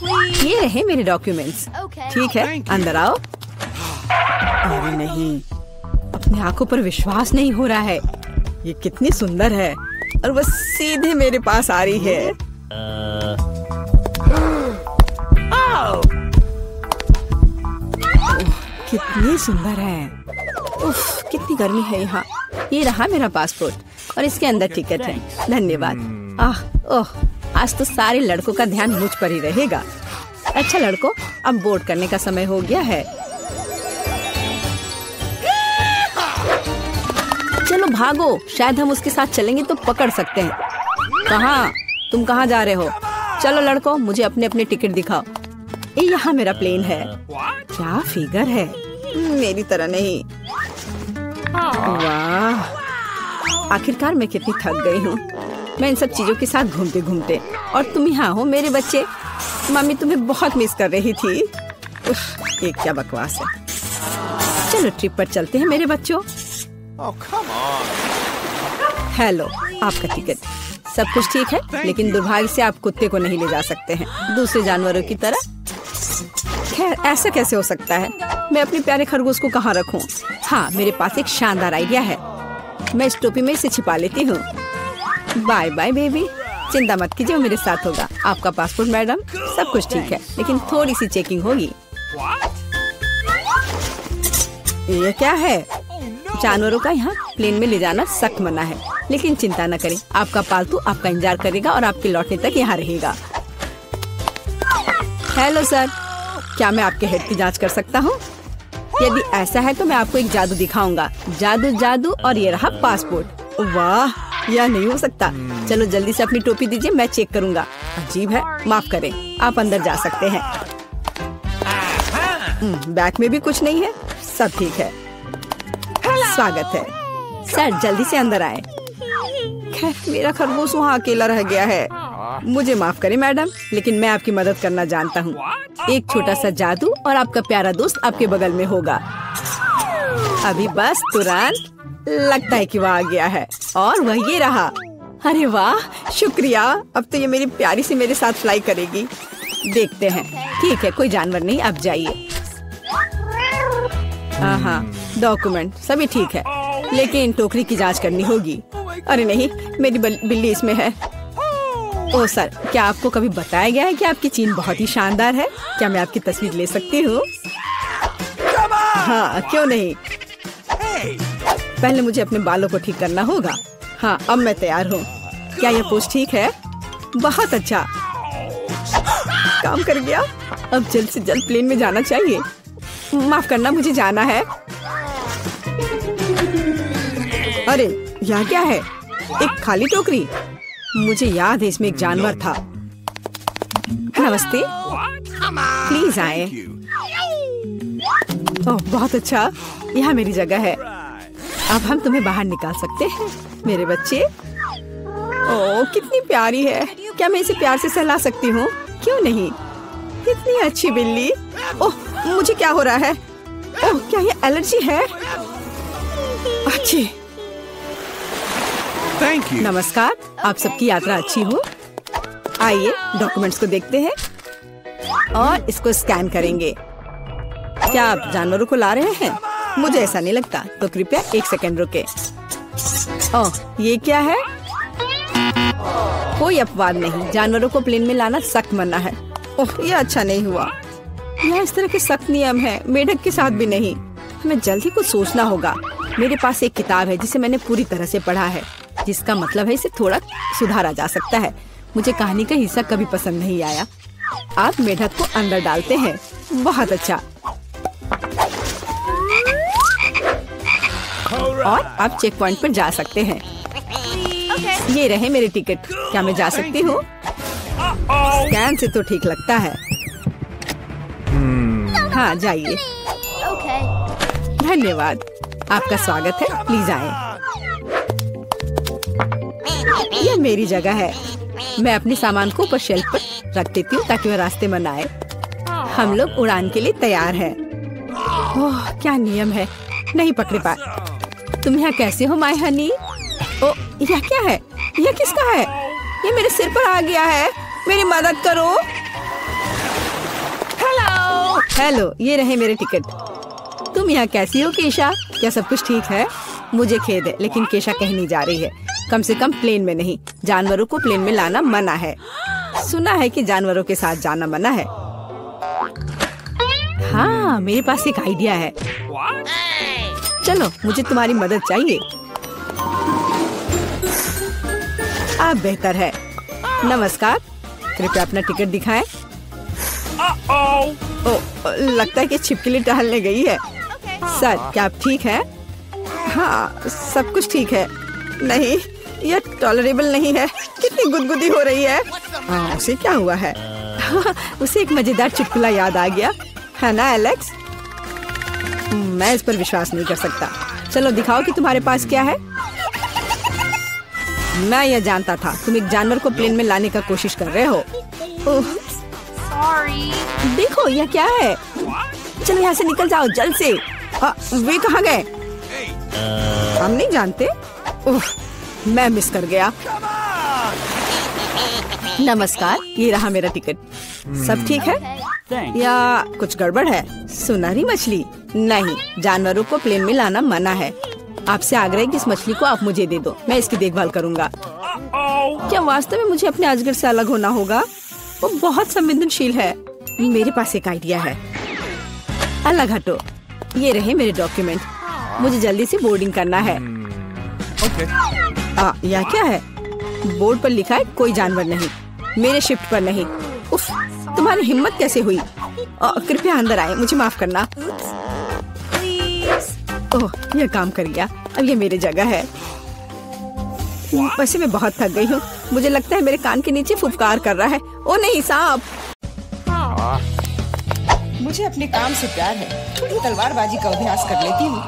ये रहे मेरे डॉक्यूमेंट्स। ठीक है, अंदर आओ। अरे नहीं, अपनी आंखों पर विश्वास नहीं हो रहा है। ये कितनी सुंदर है और वो सीधे मेरे पास आ रही है। कितनी सुंदर है। उफ, कितनी गर्मी है यहाँ। ये रहा मेरा पासपोर्ट और इसके अंदर टिकट है। धन्यवाद। ओह, आज तो सारे लड़कों का ध्यान मुझ पर ही रहेगा। अच्छा लड़कों, अब बोर्ड करने का समय हो गया है। चलो भागो, शायद हम उसके साथ चलेंगे तो पकड़ सकते हैं। कहाँ? तुम कहाँ जा रहे हो? चलो लड़कों, मुझे अपने अपने टिकट दिखाओ। ये यहाँ मेरा प्लेन है। क्या फिगर है, मेरी तरह नहीं। वाह, आखिरकार मैं कितनी थक गई हूँ। मैं इन सब चीजों के साथ घूमते घूमते, और तुम यहाँ हो मेरे बच्चे। मम्मी तुम्हें बहुत मिस कर रही थी। उफ, ये क्या बकवास है। चलो ट्रिप पर चलते हैं मेरे बच्चों। हेलो, आपका टिकट। सब कुछ ठीक है, लेकिन दुर्भाग्य से आप कुत्ते को नहीं ले जा सकते हैं, दूसरे जानवरों की तरह। खैर, ऐसा कैसे हो सकता है? मैं अपने प्यारे खरगोश को कहाँ रखूं? हाँ, मेरे पास एक शानदार आइडिया है। मैं इस टोपी में इसे छिपा लेती हूँ। बाय बाय बेबी, चिंता मत कीजिए, मेरे साथ होगा। आपका पासपोर्ट मैडम, सब कुछ ठीक है, लेकिन थोड़ी सी चेकिंग होगी। ये क्या है? जानवरों का यहाँ प्लेन में ले जाना सख्त मना है, लेकिन चिंता न करें, आपका पालतू आपका इंतजार करेगा और आपके लौटने तक यहाँ रहेगा। हेलो सर, क्या मैं आपके हेड की जांच कर सकता हूँ? यदि ऐसा है तो मैं आपको एक जादू दिखाऊंगा। जादू जादू, और ये रहा पासपोर्ट। वाह, यह नहीं हो सकता। चलो जल्दी से अपनी टोपी दीजिए, मैं चेक करूंगा। अजीब है, माफ करें, आप अंदर जा सकते हैं। बैग में भी कुछ नहीं है, सब ठीक है। स्वागत है सर, जल्दी से अंदर आए। खैर, मेरा खरगोश वहाँ अकेला रह गया है। मुझे माफ करें मैडम, लेकिन मैं आपकी मदद करना जानता हूँ। एक छोटा सा जादू और आपका प्यारा दोस्त आपके बगल में होगा। अभी बस तुरंत। लगता है कि वह आ गया है, और वह ये रहा। अरे वाह, शुक्रिया। अब तो ये मेरी प्यारी सी मेरे साथ फ्लाई करेगी। देखते हैं। ठीक है, कोई जानवर नहीं, अब जाइए। हाँ, डॉक्यूमेंट सभी ठीक है, लेकिन टोकरी की जांच करनी होगी। अरे नहीं, मेरी बिल्ली इसमें है। ओह सर, क्या आपको कभी बताया गया है कि आपकी चीन बहुत ही शानदार है? क्या मैं आपकी तस्वीर ले सकती हूँ? हाँ, क्यों नहीं। पहले मुझे अपने बालों को ठीक करना होगा। हाँ, अब मैं तैयार हूँ। क्या यह पोज ठीक है? बहुत अच्छा, काम कर गया। अब जल्द से जल्द प्लेन में जाना चाहिए। माफ करना, मुझे जाना है। अरे यह क्या है? एक खाली टोकरी। मुझे याद है इसमें एक जानवर था। नमस्ते, प्लीज आए। ओह बहुत अच्छा, यहाँ मेरी जगह है। अब हम तुम्हें बाहर निकाल सकते हैं मेरे बच्चे। ओह कितनी प्यारी है। क्या मैं इसे प्यार से सहला सकती हूँ? क्यों नहीं, कितनी अच्छी बिल्ली। ओह मुझे क्या हो रहा है? ओह क्या ये एलर्जी है? अच्छी। नमस्कार, आप सबकी यात्रा अच्छी हो। आइए डॉक्यूमेंट्स को देखते हैं और इसको स्कैन करेंगे। क्या आप जानवरों को ला रहे हैं? मुझे ऐसा नहीं लगता, तो कृपया 1 सेकंड रुके। ओह ये क्या है? कोई अपवाद नहीं, जानवरों को प्लेन में लाना सख्त मना है। ओह ये अच्छा नहीं हुआ। यहाँ इस तरह के सख्त नियम है, मेढक के साथ भी नहीं। हमें जल्द ही कुछ सोचना होगा। मेरे पास एक किताब है जिसे मैंने पूरी तरह से पढ़ा है, जिसका मतलब है इसे थोड़ा सुधारा जा सकता है। मुझे कहानी का हिस्सा कभी पसंद नहीं आया। आप मेढक को अंदर डालते हैं, बहुत अच्छा। और आप चेक पॉइंट पर जा सकते हैं। ये रहे मेरे टिकट। क्या मैं जा सकती हूँ? स्कैन से तो ठीक लगता है। हाँ जाइए। धन्यवाद, आपका स्वागत है, प्लीज आए। ये मेरी जगह है। मैं अपने सामान को ऊपर शेल्फ पर रख देती हूँ ताकि वह रास्ते में न आए। हम लोग उड़ान के लिए तैयार हैं। ओह क्या नियम है, नहीं पकड़े पाए। तुम यहाँ कैसे हो माय हनी? ओ यह क्या है? यह किसका है? ये मेरे सिर पर आ गया है, मेरी मदद करो। हेलो, ये रहे मेरे टिकट। तुम यहाँ कैसी हो केशा? क्या सब कुछ ठीक है? मुझे खेद है, लेकिन केशा कहीं नहीं जा रही है। कम से कम प्लेन में नहीं। जानवरों को प्लेन में लाना मना है। सुना है कि जानवरों के साथ जाना मना है। हाँ, मेरे पास एक आइडिया है। चलो, मुझे तुम्हारी मदद चाहिए। आप बेहतर है। नमस्कार, कृपया अपना टिकट दिखाएं। लगता है कि छिपकली टहलने गई है। सर, क्या आप ठीक हैं? हाँ, सब कुछ ठीक है। नहीं, यह टॉलरेबल नहीं है। कितनी गुदगुदी हो रही है। उसे क्या हुआ है? उसे एक मजेदार चुटकुला याद आ गया है ना एलेक्स? मैं इस पर विश्वास नहीं कर सकता। चलो दिखाओ कि तुम्हारे पास क्या है। मैं यह जानता था, तुम एक जानवर को प्लेन में लाने का कोशिश कर रहे हो। देखो, यह क्या है? चलो यहाँ से निकल जाओ जल्द से। वे कहाँ गए? हम नहीं जानते। मैं मिस कर गया। नमस्कार, ये रहा मेरा टिकट। सब ठीक है या कुछ गड़बड़ है? सुनहरी मछली? नहीं, जानवरों को प्लेन में लाना मना है। आपसे आग्रह है कि इस मछली को आप मुझे दे दो, मैं इसकी देखभाल करूंगा। क्या वास्तव में मुझे अपने अजगर से अलग होना होगा? वो बहुत संवेदनशील है। मेरे पास एक आइडिया है। अलग हटो। ये रहे मेरे डॉक्यूमेंट। मुझे जल्दी से बोर्डिंग करना है। यह क्या है? बोर्ड पर लिखा है कोई जानवर नहीं, मेरे शिफ्ट पर नहीं। उफ, तुम्हारी हिम्मत कैसे हुई? कृपया अंदर आए, मुझे माफ करना। ओह, यह काम कर गया। अब ये मेरी जगह है। वैसे मैं बहुत थक गई हूँ। मुझे लगता है मेरे कान के नीचे फुफकार कर रहा है। ओ नहीं, सांप। मुझे अपने काम से प्यार है। थोड़ी तलवारबाजी का अभ्यास कर लेती हूँ।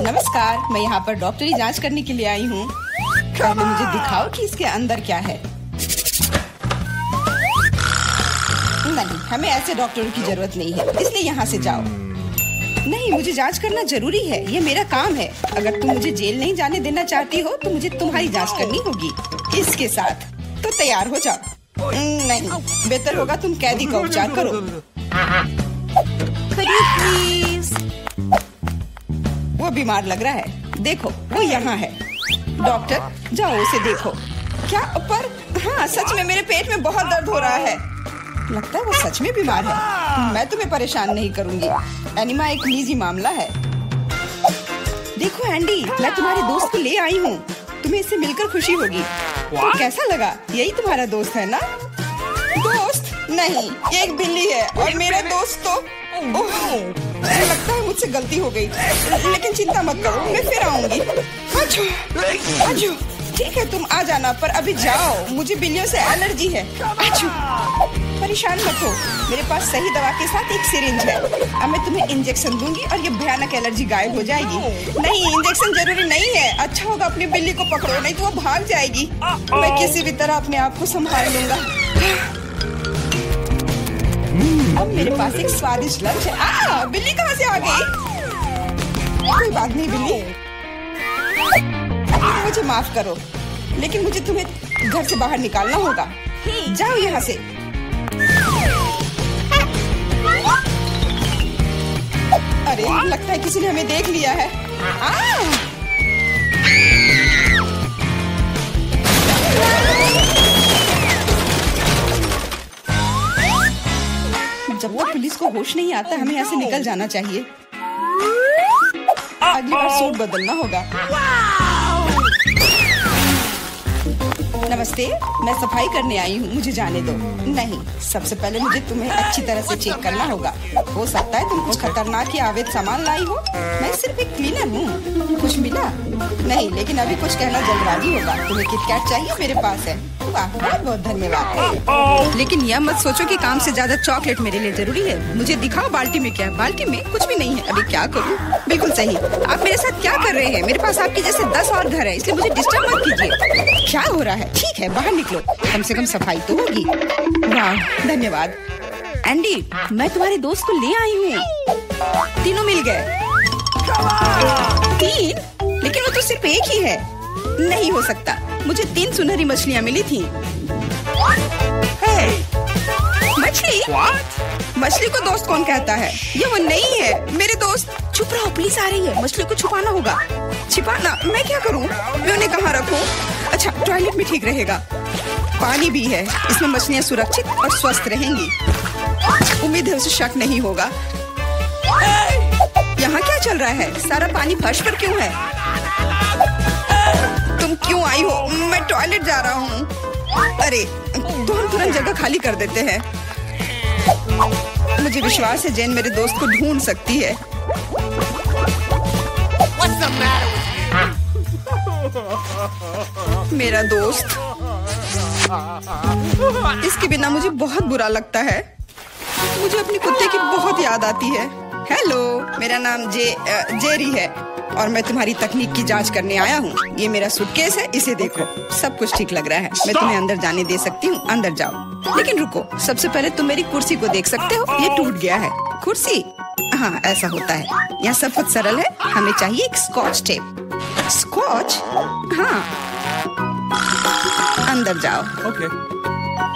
नमस्कार, मैं यहाँ पर डॉक्टरी जांच करने के लिए आई हूँ। पहले मुझे दिखाओ कि इसके अंदर क्या है। नहीं, हमें ऐसे डॉक्टरों की जरूरत नहीं है, इसलिए यहाँ से जाओ। नहीं, मुझे जांच करना जरूरी है। ये मेरा काम है। अगर तुम मुझे जेल नहीं जाने देना चाहती हो तो मुझे तुम्हारी जांच करनी होगी इसके साथ। तो तैयार हो जाओ। नहीं, बेहतर होगा तुम कैदी का उपचार करो। प्लीज। वो बीमार लग रहा है। देखो, वो यहाँ है। डॉक्टर, जाओ उसे देखो। क्या? पर हाँ, सच में मेरे पेट में बहुत दर्द हो रहा है। लगता है वो सच में बीमार है। मैं तुम्हें परेशान नहीं करूंगी। एनिमा एक निजी मामला है। देखो एंडी, मैं तुम्हारे दोस्त को ले आई हूँ। तुम्हें इससे मिलकर खुशी होगी। तो कैसा लगा? यही तुम्हारा दोस्त है ना? दोस्त? नहीं, ये एक बिल्ली है और मेरा दोस्त तो मुझे लगता है मुझसे गलती हो गई। लेकिन चिंता मत करो, मैं फिर आऊंगी। अच्छा, ठीक है, तुम आ जाना, पर अभी जाओ। मुझे बिल्लियों से एलर्जी है। परेशान मत हो, मेरे पास सही दवा के साथ एक सिरिंज है। अब मैं तुम्हें इंजेक्शन दूंगी और ये भयानक एलर्जी गायब हो जाएगी। नहीं, इंजेक्शन जरूरी नहीं है। अच्छा होगा अपनी बिल्ली को पकड़ो, नहीं तो वो भाग जाएगी। मैं किसी भी तरह अपने आप को संभाल लूंगा। अब मेरे पास एक स्वादिष्ट लंच है। बिल्ली कहाँ से आ गई? कोई बात नहीं बिल्ली, मुझे माफ करो, लेकिन मुझे तुम्हें घर से बाहर निकालना होगा। जाओ यहाँ से। अरे, लगता है किसी ने हमें देख लिया है। जब तक पुलिस को होश नहीं आता, हमें यहाँ से निकल जाना चाहिए। अगली बार सूट बदलना होगा। नमस्ते, मैं सफाई करने आई हूँ, मुझे जाने दो। नहीं, सबसे पहले मुझे तुम्हें अच्छी तरह से चेक करना होगा। हो सकता है तुम कुछ खतरनाक या अवैध सामान लाई हो। मैं सिर्फ एक क्लीनर हूँ। कुछ मिला? नहीं, लेकिन अभी कुछ कहना जल्दबाजी होगा। तुम्हें किटकैट चाहिए? मेरे पास है। वाह, बहुत बहुत धन्यवाद। लेकिन यह मत सोचो कि काम से ज्यादा चॉकलेट मेरे लिए जरूरी है। मुझे दिखाओ बाल्टी में क्या है। बाल्टी में कुछ भी नहीं है। अभी क्या करूँ? बिल्कुल सही। आप मेरे साथ क्या कर रहे हैं? मेरे पास आपके जैसे 10 और घर है, इसलिए मुझे डिस्टर्ब मत कीजिए। क्या हो रहा है? ठीक है, बाहर निकलो, कम से कम सफाई तो होगी। वाह, धन्यवाद। एंडी, मैं तुम्हारे दोस्त को ले आई हूँ। तीनों मिल गए। 3? लेकिन वो तो सिर्फ एक ही है। नहीं हो सकता, मुझे 3 सुनहरी मछलियाँ मिली थी। मछली? मछली को दोस्त कौन कहता है? ये वो नहीं है मेरे दोस्त। चुप रहो, पुलिस आ रही है। मछली को छुपाना होगा। छिपाना? मैं क्या करूं? मैं उन्हें कहाँ रखूं? अच्छा, टॉयलेट में ठीक रहेगा। पानी भी है, इसमें मछलियाँ सुरक्षित और स्वस्थ रहेंगी। उम्मीद है उसे शक नहीं होगा। यहाँ क्या चल रहा है? सारा पानी फर्श पर क्यों है? तुम क्यों आई हो? मैं टॉयलेट जा रहा हूँ। अरे, तो हम तुरंत जगह खाली कर देते हैं। मुझे विश्वास है जेन मेरे दोस्त को ढूंढ सकती है। मेरा दोस्त, इसके बिना मुझे बहुत बुरा लगता है। मुझे अपने कुत्ते की बहुत याद आती है। हेलो, मेरा नाम जेरी है और मैं तुम्हारी तकनीक की जांच करने आया हूँ। ये मेरा सूटकेस है, इसे देखो। सब कुछ ठीक लग रहा है। मैं तुम्हें अंदर जाने दे सकती हूँ, अंदर जाओ। लेकिन रुको, सबसे पहले तुम मेरी कुर्सी को देख सकते हो। ये टूट गया है। कुर्सी? हाँ, ऐसा होता है। यहाँ सब कुछ सरल है। हमें चाहिए एक स्कॉच टेप। स्कॉच? हाँ, अंदर जाओ। Okay.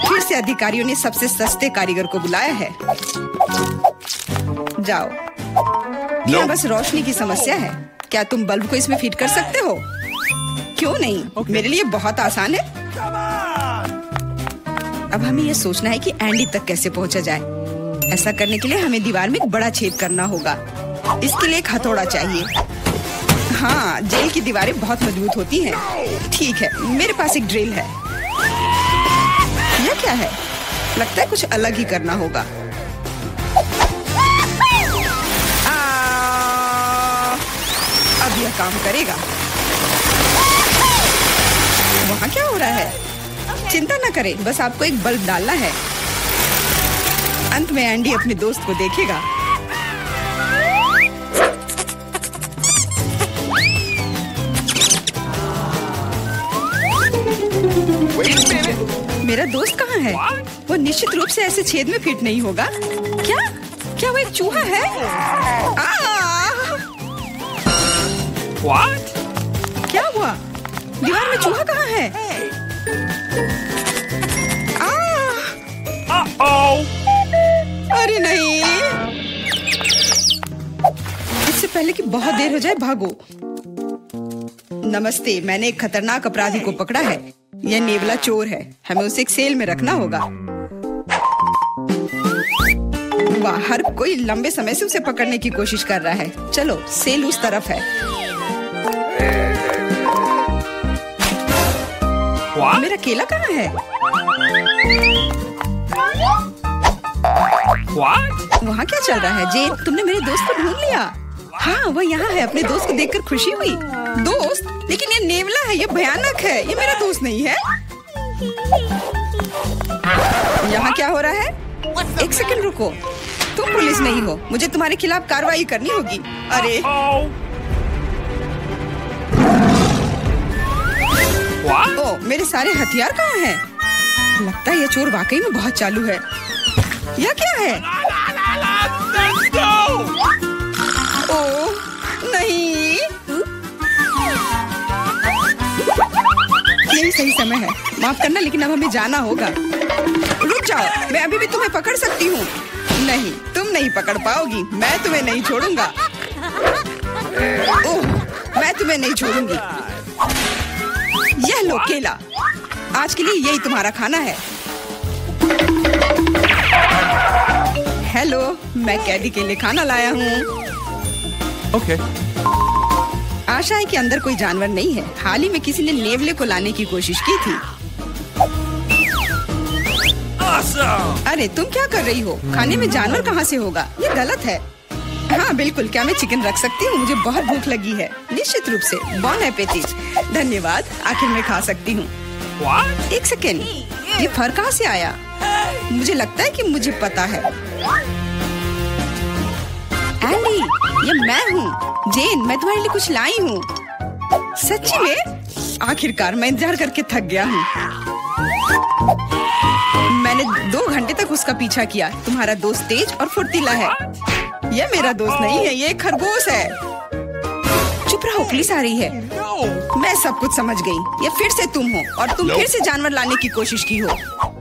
फिर से अधिकारियों ने सबसे सस्ते कारीगर को बुलाया है। जाओ। यहाँ बस रोशनी की समस्या है। क्या तुम बल्ब को इसमें फिट कर सकते हो? क्यों नहीं? मेरे लिए बहुत आसान है। अब हमें यह सोचना है कि एंडी तक कैसे पहुंचा जाए। ऐसा करने के लिए हमें दीवार में एक बड़ा छेद करना होगा। इसके लिए एक हथौड़ा चाहिए। हाँ, जेल की दीवारें बहुत मजबूत होती हैं। ठीक है, मेरे पास एक ड्रिल है। यह क्या है? लगता है कुछ अलग ही करना होगा। अब यह काम करेगा। वहाँ क्या हो रहा है? चिंता न करें, बस आपको एक बल्ब डालना है। अंत में एंडी अपने दोस्त को देखेगा। मेरा दोस्त कहाँ है? वो निश्चित रूप से ऐसे छेद में फिट नहीं होगा। क्या वो एक चूहा है? What? क्या हुआ? दीवार में चूहा कहाँ है? Uh-oh! अरे नहीं! इससे पहले कि बहुत देर हो जाए, भागो। नमस्ते, मैंने एक खतरनाक अपराधी को पकड़ा है। यह नेवला चोर है। हमें उसे एक सेल में रखना होगा। वाह, हर कोई लंबे समय से उसे पकड़ने की कोशिश कर रहा है। चलो, सेल उस तरफ है। What? मेरा केला कहाँ है? What? वहाँ क्या चल रहा है? जेन, तुमने मेरे दोस्त को ढूंढ लिया? हाँ, वो यहाँ है। अपने दोस्त को देखकर खुशी हुई। दोस्त? लेकिन ये नेवला है, ये भयानक है। ये मेरा दोस्त नहीं है। यहाँ क्या हो रहा है? एक सेकंड रुको। तुम पुलिस नहीं हो। मुझे तुम्हारे खिलाफ कार्रवाई करनी होगी। अरे, What? ओ, मेरे सारे हथियार कहाँ हैं? लगता है ये चोर वाकई में बहुत चालू है। यह क्या है? Let's go! ओ, नहीं। यही सही समय है। माफ करना, लेकिन अब हमें जाना होगा। रुक जाओ, मैं अभी भी तुम्हें पकड़ सकती हूँ। नहीं, तुम नहीं पकड़ पाओगी। मैं तुम्हें नहीं छोड़ूंगा। ओह, मैं तुम्हें नहीं छोड़ूंगी। यह लो केला। आज के लिए यही तुम्हारा खाना है। हेलो, मैं कैदी के लिए खाना लाया हूँ। Okay. आशा है कि अंदर कोई जानवर नहीं है। हाल ही में किसी ने नेवले को लाने की कोशिश की थी। Awesome! अरे, तुम क्या कर रही हो? खाने में जानवर कहाँ से होगा? ये गलत है। हाँ बिल्कुल, क्या मैं चिकन रख सकती हूँ? मुझे बहुत भूख लगी है। निश्चित रूप से। बॉन एपेटिट। धन्यवाद, आखिर मैं खा सकती हूँ। What? एक सेकेंड, ये फर कहाँ से आया? मुझे लगता है कि मुझे पता है। एंडी, ये मैं हूँ। जेन, मैं तुम्हारे लिए कुछ लाई हूँ। सच्ची में? आखिरकार, मैं इंतजार करके थक गया हूँ। मैंने 2 घंटे तक उसका पीछा किया। तुम्हारा दोस्त तेज और फुर्तीला है। यह मेरा दोस्त नहीं है, ये एक खरगोश है। चुप रहो, पुलिस आ रही है। No! मैं सब कुछ समझ गई। ये फिर से तुम हो और तुम फिर से जानवर लाने की कोशिश की हो।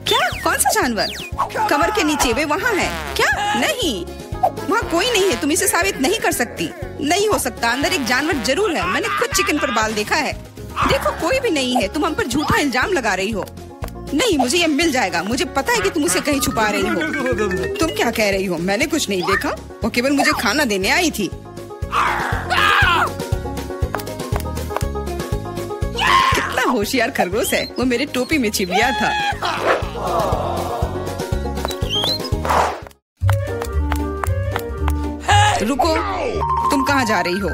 क्या? कौन सा जानवर? कमर के नीचे वे वहाँ है क्या? नहीं, वहाँ कोई नहीं है। तुम इसे साबित नहीं कर सकती। नहीं हो सकता, अंदर एक जानवर जरूर है। मैंने खुद चिकन पर बाल देखा है। देखो, कोई भी नहीं है। तुम हम पर झूठा इल्जाम लगा रही हो। नहीं, मुझे ये मिल जाएगा। मुझे पता है कि तुम उसे कहीं छुपा रही हो। तुम क्या कह रही हो? मैंने कुछ नहीं देखा। वो केवल मुझे खाना देने आई थी। कितना होशियार खरगोश है। वो मेरे टोपी में छिप गया था। रुको, तुम कहाँ जा रही हो?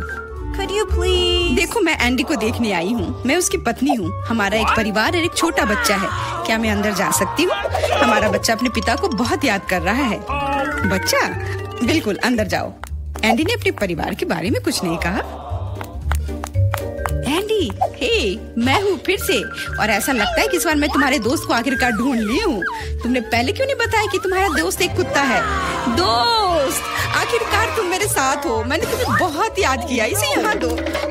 Could you please? देखो, मैं एंडी को देखने आई हूँ। मैं उसकी पत्नी हूँ। हमारा एक परिवार और एक छोटा बच्चा है। क्या मैं अंदर जा सकती हूँ? हमारा बच्चा अपने पिता को बहुत याद कर रहा है। बच्चा? बिल्कुल, अंदर जाओ। एंडी ने अपने परिवार के बारे में कुछ नहीं कहा। एंडी, हे, मैं हूँ फिर से। और ऐसा लगता है कि इस बार मैं तुम्हारे दोस्त को आखिरकार ढूंढ ली हूँ। तुमने पहले क्यों नहीं बताया कि तुम्हारा दोस्त एक कुत्ता है? दोस्त, आखिरकार तुम मेरे साथ हो। मैंने तुम्हें बहुत याद किया। इसे यहाँ दो।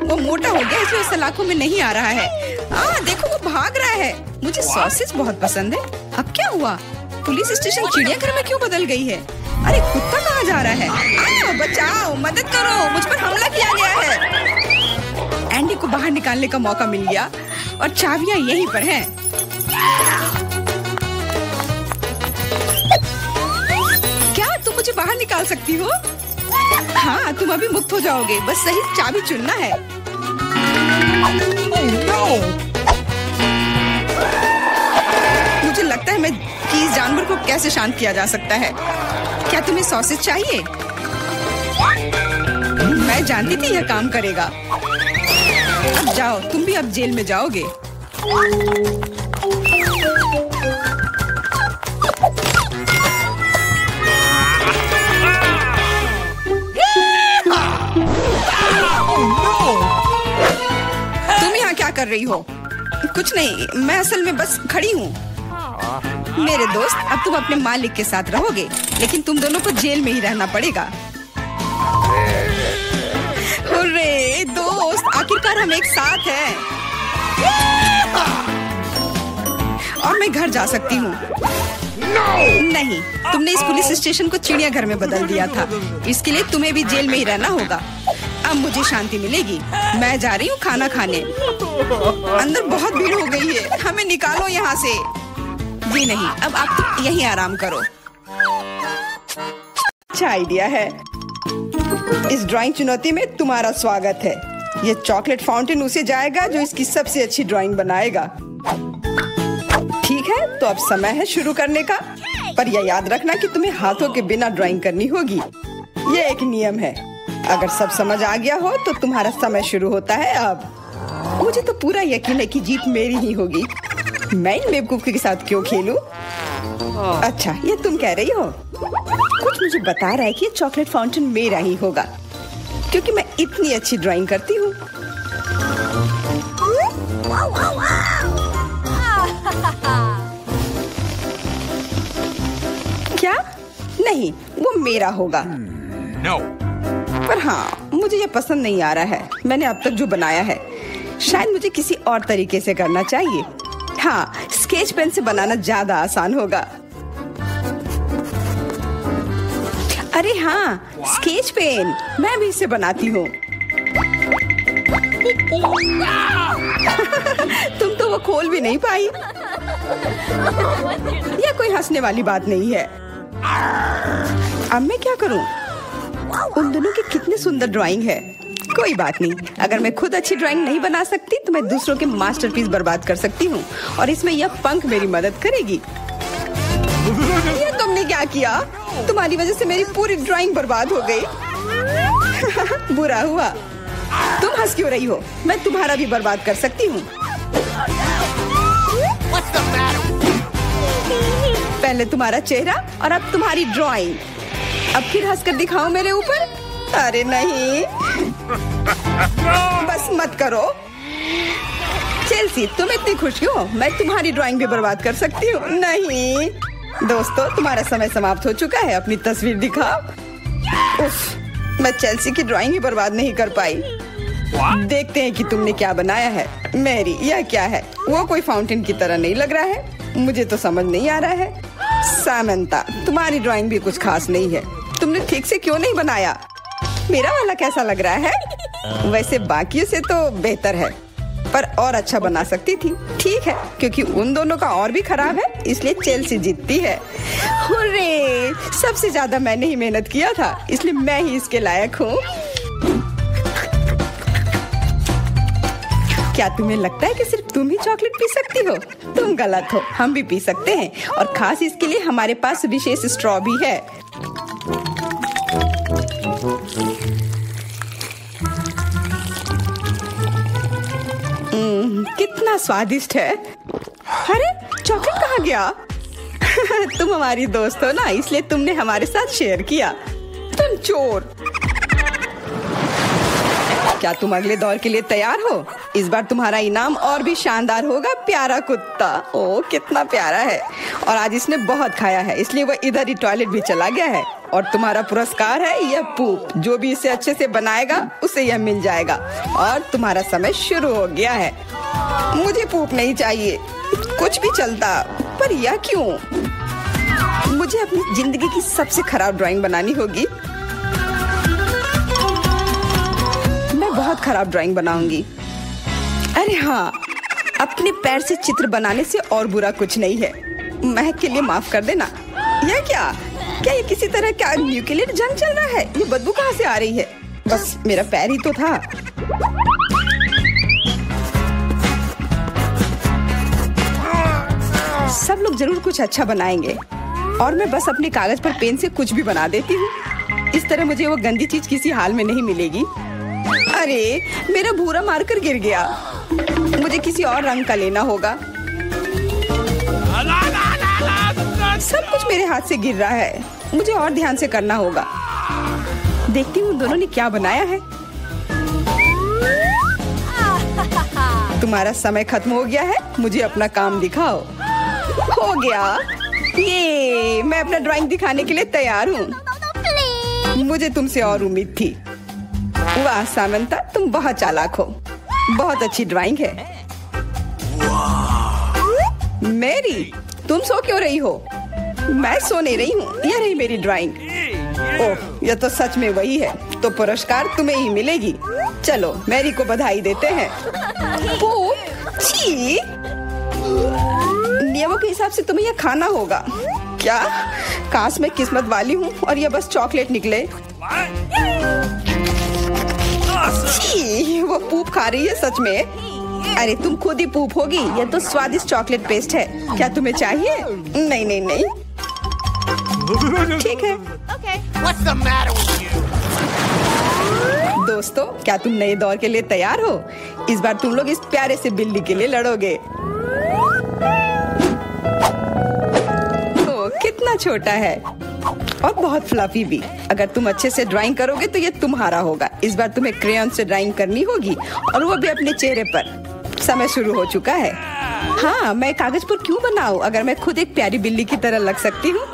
वो मोटा हो गया, इसलिए सलाखों में नहीं आ रहा है। देखो, वो भाग रहा है। मुझे सॉसेज बहुत पसंद है। अब क्या हुआ? पुलिस स्टेशन चिड़ियाघर में क्यों बदल गई है? अरे, कुत्ता कहाँ जा रहा है? बचाओ, मदद करो, मुझ पर हमला किया गया है। एंडी को बाहर निकालने का मौका मिल गया और चाबियां यहीं पर हैं। क्या तुम मुझे बाहर निकाल सकती हो? हाँ, तुम अभी मुक्त हो जाओगे। बस सही चाबी चुनना है। मुझे लगता है कि इस जानवर को कैसे शांत किया जा सकता है। क्या तुम्हें सॉसेज चाहिए? मैं जानती थी यह काम करेगा। अब जाओ, तुम भी अब जेल में जाओगे। तुम यहाँ क्या कर रही हो? कुछ नहीं, मैं असल में बस खड़ी हूँ। मेरे दोस्त, अब तुम अपने मालिक के साथ रहोगे, लेकिन तुम दोनों को जेल में ही रहना पड़ेगा। हुर्रे, दोस्त, आखिरकार हम एक साथ हैं। और मैं घर जा सकती हूँ। नहीं, तुमने इस पुलिस स्टेशन को चिड़ियाघर में बदल दिया था। इसके लिए तुम्हें भी जेल में ही रहना होगा। अब मुझे शांति मिलेगी। मैं जा रही हूँ खाना खाने। अंदर बहुत भीड़ हो गई है। हमें निकालो यहाँ से। जी नहीं, अब आप तुम यहीं आराम करो। अच्छा आइडिया है। इस ड्राइंग चुनौती में तुम्हारा स्वागत है। ये चॉकलेट फाउंटेन उसे जाएगा जो इसकी सबसे अच्छी ड्राइंग बनाएगा। ठीक है, तो अब समय है शुरू करने का। पर यह याद रखना कि तुम्हें हाथों के बिना ड्राइंग करनी होगी। ये एक नियम है। अगर सब समझ आ गया हो तो तुम्हारा समय शुरू होता है अब। मुझे तो पूरा यकीन है कि जीत मेरी ही होगी। मैं इन बेवकूफ के साथ क्यों खेलूं? अच्छा, ये तुम कह रही हो? कुछ मुझे बता रहा है कि ये चॉकलेट फाउंटेन मेरा ही होगा, क्योंकि मैं इतनी अच्छी ड्राइंग करती हूँ। क्या? नहीं, वो मेरा होगा। No. पर हाँ, मुझे ये पसंद नहीं आ रहा है। मैंने अब तक जो बनाया है, शायद मुझे किसी और तरीके से करना चाहिए। हाँ, स्केच पेन से बनाना ज्यादा आसान होगा। अरे हाँ, स्केच पेन, मैं भी इसे बनाती हूँ। तुम तो वो खोल भी नहीं पाई। यह कोई हंसने वाली बात नहीं है। अब मैं क्या करूँ? उन दोनों की कितनी सुंदर ड्राइंग है। कोई बात नहीं, अगर मैं खुद अच्छी ड्राइंग नहीं बना सकती तो मैं दूसरों के मास्टरपीस बर्बाद कर सकती हूँ, और इसमें यह पंख मेरी मदद करेगी। ये तुमने क्या किया? तुम्हारी वजह से मेरी पूरी ड्राइंग बर्बाद हो गई। बुरा हुआ। तुम हंस क्यों रही हो? मैं तुम्हारा भी बर्बाद कर सकती हूँ। पहले तुम्हारा चेहरा और अब तुम्हारी ड्राइंग। अब फिर हंसकर दिखाओ मेरे ऊपर। अरे नहीं, बस मत करो। चेल्सी, तुम इतनी खुश क्यों? मैं तुम्हारी ड्राइंग भी बर्बाद कर सकती हूँ। नहीं दोस्तों, तुम्हारा समय समाप्त हो चुका है। अपनी तस्वीर दिखाओ। उफ, मैं चेल्सी की ड्राइंग ही बर्बाद नहीं कर पाई। देखते हैं कि तुमने क्या बनाया है। मैरी, यह क्या है? वो कोई फाउंटेन की तरह नहीं लग रहा है। मुझे तो समझ नहीं आ रहा है। सामंता, तुम्हारी ड्राइंग भी कुछ खास नहीं है। तुमने ठीक से क्यों नहीं बनाया? मेरा वाला कैसा लग रहा है? वैसे बाकियों से तो बेहतर है, पर और अच्छा बना सकती थी। ठीक है, क्योंकि उन दोनों का और भी खराब है, इसलिए चेल्सी जीतती है। हुर्रे! सबसे ज्यादा मैंने ही मेहनत किया था, इसलिए मैं ही इसके लायक हूँ। क्या तुम्हें लगता है कि सिर्फ तुम ही चॉकलेट पी सकती हो? तुम गलत हो, हम भी पी सकते हैं, और खास इसके लिए हमारे पास विशेष स्ट्रॉ भी है। कितना स्वादिष्ट है। अरे चॉकलेट कहाँ गया? तुम हमारी दोस्त हो ना, इसलिए तुमने हमारे साथ शेयर किया। तुम चोर। क्या तुम अगले दौर के लिए तैयार हो? इस बार तुम्हारा इनाम और भी शानदार होगा, प्यारा कुत्ता। ओ कितना प्यारा है, और आज इसने बहुत खाया है, इसलिए वह इधर ही टॉयलेट भी चला गया है। और तुम्हारा पुरस्कार है यह पूप। जो भी इसे अच्छे से बनाएगा उसे यह मिल जाएगा। और तुम्हारा समय शुरू हो गया है। मुझे पूप नहीं चाहिए, कुछ भी चलता, पर यह क्यों? मुझे अपनी जिंदगी की सबसे खराब ड्राइंग बनानी होगी। मैं बहुत खराब ड्राइंग बनाऊंगी। अरे हाँ, अपने पैर से चित्र बनाने से और बुरा कुछ नहीं है। महक के लिए माफ कर देना। यह क्या ये किसी तरह का न्यूक्लियर जंग चल रहा है? ये बदबू कहाँ से आ रही है? बस मेरा पैर ही तो था। सब लोग जरूर कुछ अच्छा बनाएंगे, और मैं बस अपने कागज पर पेन से कुछ भी बना देती हूँ। इस तरह मुझे वो गंदी चीज किसी हाल में नहीं मिलेगी। अरे मेरा भूरा मार्कर गिर गया, मुझे किसी और रंग का लेना होगा। सब कुछ मेरे हाथ से गिर रहा है, मुझे और ध्यान से करना होगा। देखती हूँ दोनों ने क्या बनाया है। तुम्हारा समय खत्म हो गया है, मुझे अपना काम दिखाओ। हो गया, ये मैं अपना ड्राइंग दिखाने के लिए तैयार हूँ। मुझे तुमसे और उम्मीद थी। वाह सामंता, तुम बहुत चालाक हो। बहुत अच्छी ड्राइंग है। मेरी, तुम सो क्यों रही हो? मैं सो नहीं रही हूँ, यह रही मेरी ड्राइंग। ओह, यह तो सच में वही है, तो पुरस्कार तुम्हें ही मिलेगी। चलो मैरी को बधाई देते हैं। छी, नियमों के हिसाब से तुम्हें यह खाना होगा। क्या? काश मैं किस्मत वाली हूँ और यह बस चॉकलेट निकले। छी, वो पूप खा रही है सच में। अरे तुम खुद ही पूप होगी, यह तो स्वादिष्ट चॉकलेट पेस्ट है। क्या तुम्हें चाहिए? नहीं नहीं नहीं, ठीक है। What's the matter with you? दोस्तों, क्या तुम नए दौर के लिए तैयार हो? इस बार तुम लोग इस प्यारे से बिल्ली के लिए लड़ोगे। ओ, कितना छोटा है और बहुत फ्लफी भी। अगर तुम अच्छे से ड्राइंग करोगे तो ये तुम्हारा होगा। इस बार तुम्हें क्रेयॉन से ड्राइंग करनी होगी, और वो भी अपने चेहरे पर। समय शुरू हो चुका है। हाँ, मैं कागज पर क्यों बनाऊं अगर मैं खुद एक प्यारी बिल्ली की तरह लग सकती हूँ।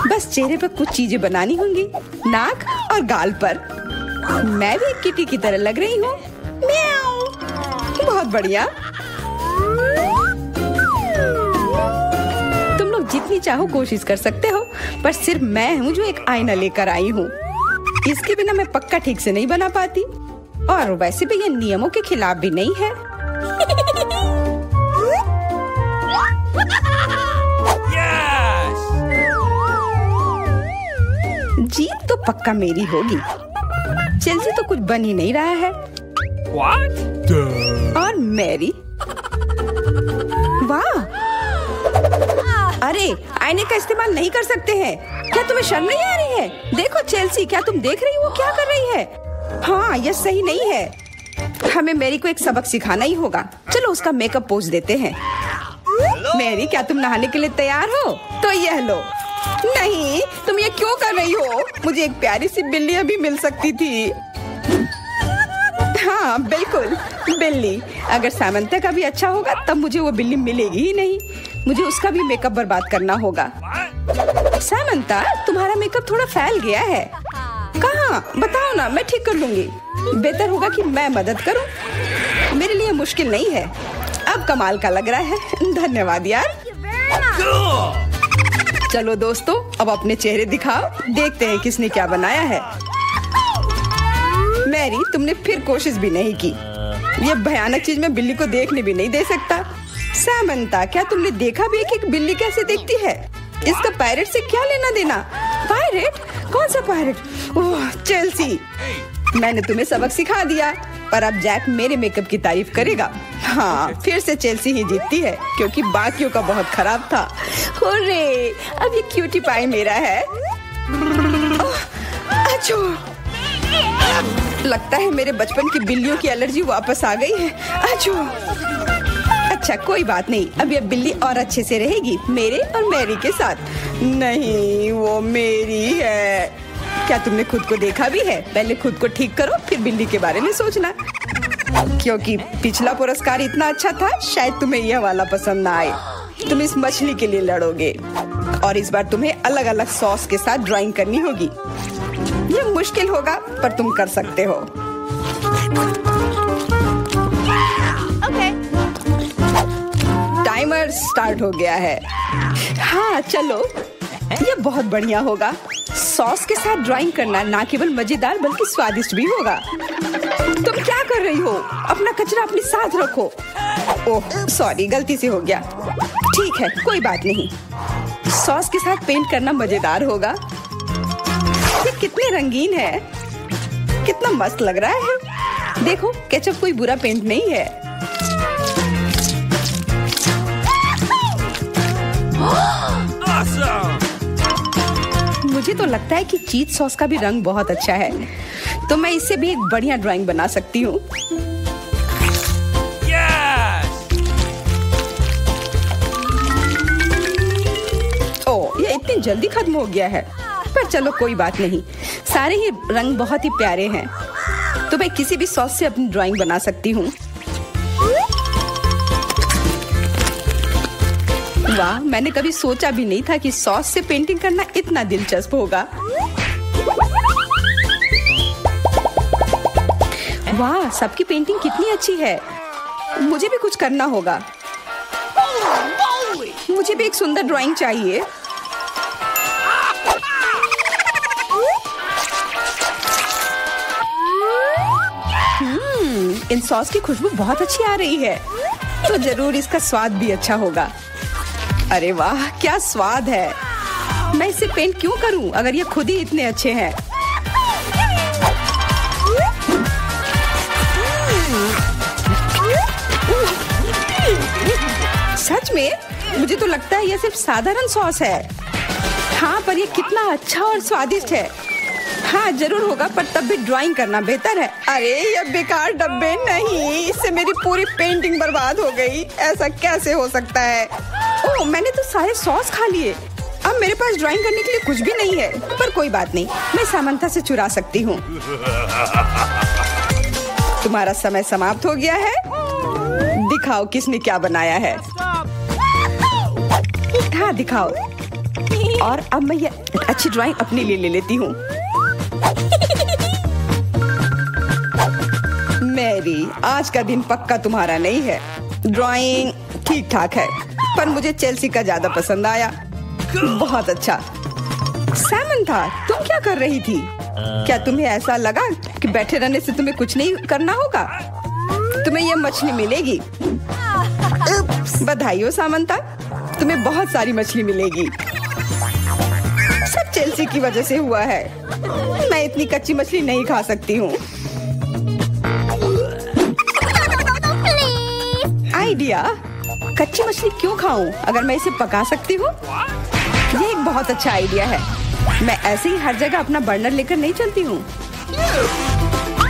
बस चेहरे पर कुछ चीजें बनानी होंगी, नाक और गाल पर। मैं भी एक किटी की तरह लग रही हूँ। म्याऊ। बहुत बढ़िया। तुम लोग जितनी चाहो कोशिश कर सकते हो, पर सिर्फ मैं हूँ जो एक आईना लेकर आई हूँ। इसके बिना मैं पक्का ठीक से नहीं बना पाती, और वैसे भी ये नियमों के खिलाफ भी नहीं है। जीत तो पक्का मेरी होगी। चेल्सी तो कुछ बन ही नहीं रहा है। What? और मैरी, वाह! अरे आईने का इस्तेमाल नहीं कर सकते हैं। क्या तुम्हें शर्म नहीं आ रही है? देखो चेल्सी, क्या तुम देख रही हो वो क्या कर रही है? हाँ, यह सही नहीं है। हमें मैरी को एक सबक सिखाना ही होगा। चलो उसका मेकअप पोज देते हैं। मैरी, क्या तुम नहाने के लिए तैयार हो? तो यह लो। नहीं, तुम ये क्यों कर रही हो? मुझे एक प्यारी सी बिल्ली अभी मिल सकती थी। हाँ बिल्कुल, बिल्ली। अगर सामंता का भी अच्छा होगा तब मुझे वो बिल्ली मिलेगी ही नहीं। मुझे उसका भी मेकअप बर्बाद करना होगा। सामंता, तुम्हारा मेकअप थोड़ा फैल गया है। कहाँ? बताओ ना, मैं ठीक कर लूंगी। बेहतर होगा कि मैं मदद करूं। मेरे लिए मुश्किल नहीं है। अब कमाल का लग रहा है। धन्यवाद यार। चलो दोस्तों, अब अपने चेहरे दिखाओ, देखते हैं किसने क्या बनाया है। मैरी, तुमने फिर कोशिश भी नहीं की। ये भयानक चीज मैं बिल्ली को देखने भी नहीं दे सकता। सामंता, क्या तुमने देखा भी कि एक बिल्ली कैसे देखती है? इसका पायरेट से क्या लेना देना? पायरेट? कौन सा पायरेट? ओह, चेल्सी, मैंने तुम्हें सबक सिखा दिया, पर अब जैक मेरे मेकअप की तारीफ करेगा। हाँ, फिर से चेल्सी ही जीतती है क्योंकि बाकियों का बहुत खराब था। हुर्रे, अब ये क्यूटी पाई मेरा है। अच्छो, लगता है मेरे बचपन की बिल्लियों की एलर्जी वापस आ गई है। अच्छो, अच्छा कोई बात नहीं, अब ये बिल्ली और अच्छे से रहेगी मेरे और मैरी के साथ। नहीं, वो मेरी है। क्या तुमने खुद को देखा भी है? पहले खुद को ठीक करो, फिर बिल्ली के बारे में सोचना। क्योंकि पिछला पुरस्कार इतना अच्छा था, शायद तुम्हें यह वाला पसंद ना आए। तुम इस मछली के लिए लड़ोगे और इस बार तुम्हें अलग अलग सॉस के साथ ड्राइंग करनी होगी। यह मुश्किल होगा, पर तुम कर सकते हो। टाइमर स्टार्ट हो गया है। हाँ चलो, ये बहुत बढ़िया होगा। सॉस के साथ ड्राइंग करना ना केवल मजेदार बल्कि स्वादिष्ट भी होगा। तुम क्या कर रही हो? अपना कचरा अपने साथ रखो। ओह सॉरी, गलती से हो गया। ठीक है, कोई बात नहीं। सॉस के साथ पेंट करना मजेदार होगा। ये कितने रंगीन है, कितना मस्त लग रहा है। देखो, केचप कोई बुरा पेंट नहीं है। मुझे तो लगता है कि चीज सॉस का भी रंग बहुत अच्छा है, तो मैं इससे भी एक बढ़िया ड्राइंग बना सकती हूँ। ओह, ये इतनी जल्दी खत्म हो गया है, पर चलो कोई बात नहीं। सारे ही रंग बहुत ही प्यारे हैं, तो मैं किसी भी सॉस से अपनी ड्राइंग बना सकती हूँ। वाह, मैंने कभी सोचा भी नहीं था कि सॉस से पेंटिंग करना इतना दिलचस्प होगा। वाह, सबकी पेंटिंग कितनी अच्छी है। मुझे भी कुछ करना होगा। मुझे भी एक सुंदर ड्राइंग चाहिए। इन सॉस की खुशबू बहुत अच्छी आ रही है, तो जरूर इसका स्वाद भी अच्छा होगा। अरे वाह, क्या स्वाद है। मैं इसे पेंट क्यों करूं अगर ये खुद ही इतने अच्छे हैं। सच में? मुझे तो लगता है ये सिर्फ साधारण सॉस है। हाँ, पर ये कितना अच्छा और स्वादिष्ट है। हाँ जरूर होगा, पर तब भी ड्राइंग करना बेहतर है। अरे ये बेकार डब्बे, नहीं, इससे मेरी पूरी पेंटिंग बर्बाद हो गई। ऐसा कैसे हो सकता है? ओह, मैंने तो सारे सॉस खा लिए। अब मेरे पास ड्राइंग करने के लिए कुछ भी नहीं है, पर कोई बात नहीं, मैं सामंता से चुरा सकती हूँ। तुम्हारा समय समाप्त हो गया है। दिखाओ किसने क्या बनाया है। हाँ दिखाओ। और अब मैं ये अच्छी ड्राइंग अपने लिए ले लेती हूँ। मैरी, आज का दिन पक्का तुम्हारा नहीं है। ड्राइंग ठीक ठाक है, पर मुझे चेल्सी का ज्यादा पसंद आया। बहुत अच्छा। सामंथा, तुम क्या कर रही थी? क्या तुम्हें ऐसा लगा कि बैठे रहने से तुम्हें कुछ नहीं करना होगा? तुम्हें ये मछली मिलेगी। बधाई हो सामंथा, तुम्हें बहुत सारी मछली मिलेगी। सब चेल्सी की वजह से हुआ है। मैं इतनी कच्ची मछली नहीं खा सकती हूँ। आइडिया, कच्ची मछली क्यों खाऊं अगर मैं इसे पका सकती हूँ? ये एक बहुत अच्छा आइडिया है। मैं ऐसे ही हर जगह अपना बर्नर लेकर नहीं चलती हूँ।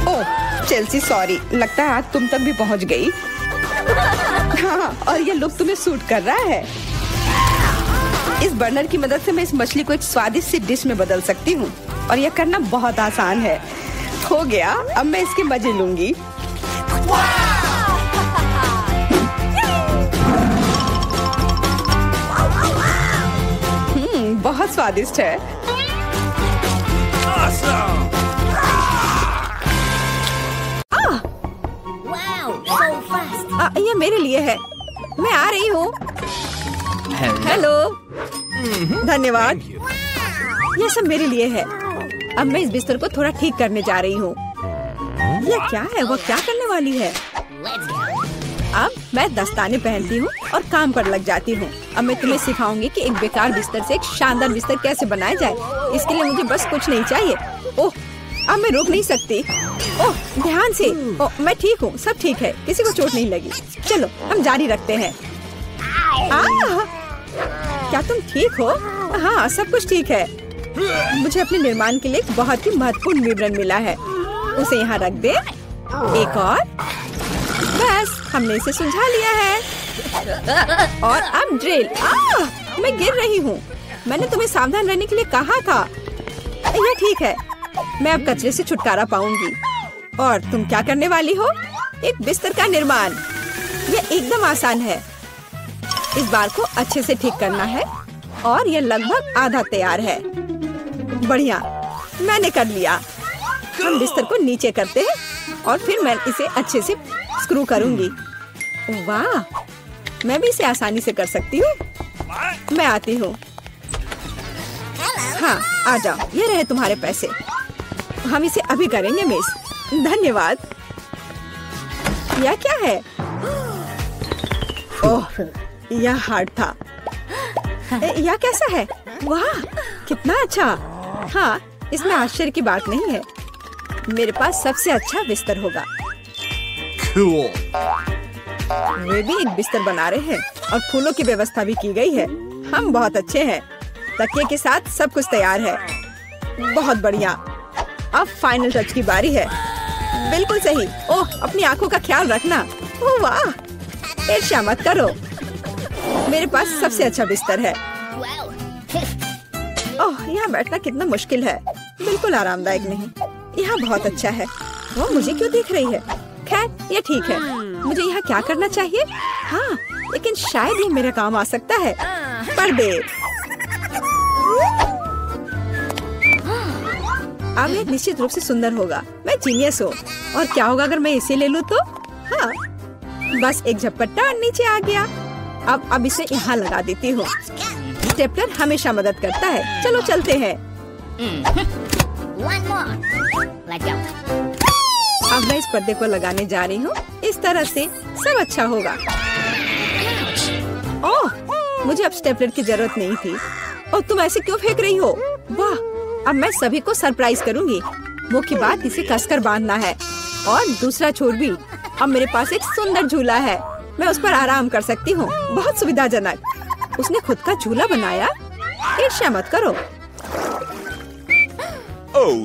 ओह चेल्सी, सॉरी, लगता है आग तुम तक भी पहुँच गई। हाँ, और ये लुक तुम्हें सूट कर रहा है। इस बर्नर की मदद से मैं इस मछली को एक स्वादिष्ट सी डिश में बदल सकती हूँ, और यह करना बहुत आसान है। हो गया, अब मैं इसके मजे लूंगी। बहुत स्वादिष्ट है। ये मेरे लिए है। मैं आ रही हूँ। हेलो, धन्यवाद। ये सब मेरे लिए है। अब मैं इस बिस्तर को थोड़ा ठीक करने जा रही हूँ। ये क्या है? वो क्या करने वाली है? अब मैं दस्ताने पहनती हूँ और काम पर लग जाती हूँ। अब मैं तुम्हें सिखाऊंगी कि एक बेकार बिस्तर से एक शानदार बिस्तर कैसे बनाया जाए। इसके लिए मुझे बस कुछ नहीं चाहिए। ओह, अब मैं रुक नहीं सकती। ओह, ध्यान से। ओह, मैं ठीक हूँ, सब ठीक है, किसी को चोट नहीं लगी। चलो हम जारी रखते हैं। क्या तुम ठीक हो? हाँ, सब कुछ ठीक है। मुझे अपने निर्माण के लिए एक बहुत ही महत्वपूर्ण विवरण मिला है। उसे यहाँ रख दे। एक और, बस हमने इसे सुलझा लिया है। और अब ड्रिल। मैं गिर रही हूँ। मैंने तुम्हें सावधान रहने के लिए कहा था। यह ठीक है, मैं अब कचरे से छुटकारा पाऊंगी। और तुम क्या करने वाली हो? एक बिस्तर का निर्माण। यह एकदम आसान है। इस बार को अच्छे से ठीक करना है और यह लगभग आधा तैयार है। बढ़िया, मैंने कर लिया। हम बिस्तर को नीचे करते हैं और फिर मैं इसे अच्छे से स्क्रू करूंगी। वाह, मैं भी इसे आसानी से कर सकती हूँ। मैं आती हूँ। हाँ, आ जाओ, ये रहे तुम्हारे पैसे। हम इसे अभी करेंगे मिस। धन्यवाद। यह क्या है? ओह, यह हार्ड था। यह कैसा है? वाह, कितना अच्छा। हाँ, इसमें आश्चर्य की बात नहीं है। मेरे पास सबसे अच्छा बिस्तर होगा। Cool. वे भी एक बिस्तर बना रहे हैं और फूलों की व्यवस्था भी की गई है। हम बहुत अच्छे हैं। तकिए के साथ सब कुछ तैयार है। बहुत बढ़िया। अब फाइनल टच की बारी है। बिल्कुल सही। ओह, अपनी आंखों का ख्याल रखना। ओह वाह, ईर्ष्या मत करो। मेरे पास सबसे अच्छा बिस्तर है। ओह, यहाँ बैठना कितना मुश्किल है। बिल्कुल आरामदायक नहीं। यहाँ बहुत अच्छा है। वो मुझे क्यों देख रही है? खैर, ये ठीक है। मुझे यहाँ क्या करना चाहिए? हाँ, लेकिन शायद ये मेरे काम आ सकता है। पर्दे। अब ये निश्चित रूप से सुंदर होगा। मैं जीनियस हूँ। और क्या होगा अगर मैं इसे ले लूँ तो? हाँ, बस एक झपट्टा और नीचे आ गया। अब इसे यहाँ लगा देती हूँ। स्टेपलर हमेशा मदद करता है। चलो चलते हैं। अब मैं इस पर्दे को लगाने जा रही हूँ। इस तरह से सब अच्छा होगा। ओह, मुझे अब स्टेपलर की जरूरत नहीं थी। और तुम ऐसे क्यों फेंक रही हो? वाह, अब मैं सभी को सरप्राइज करूँगी। मुख्य बात इसे कसकर बांधना है। और दूसरा छोर भी। अब मेरे पास एक सुंदर झूला है। मैं उस पर आराम कर सकती हूँ। बहुत सुविधाजनक। उसने खुद का झूला बनाया। ईर्ष्या मत करो।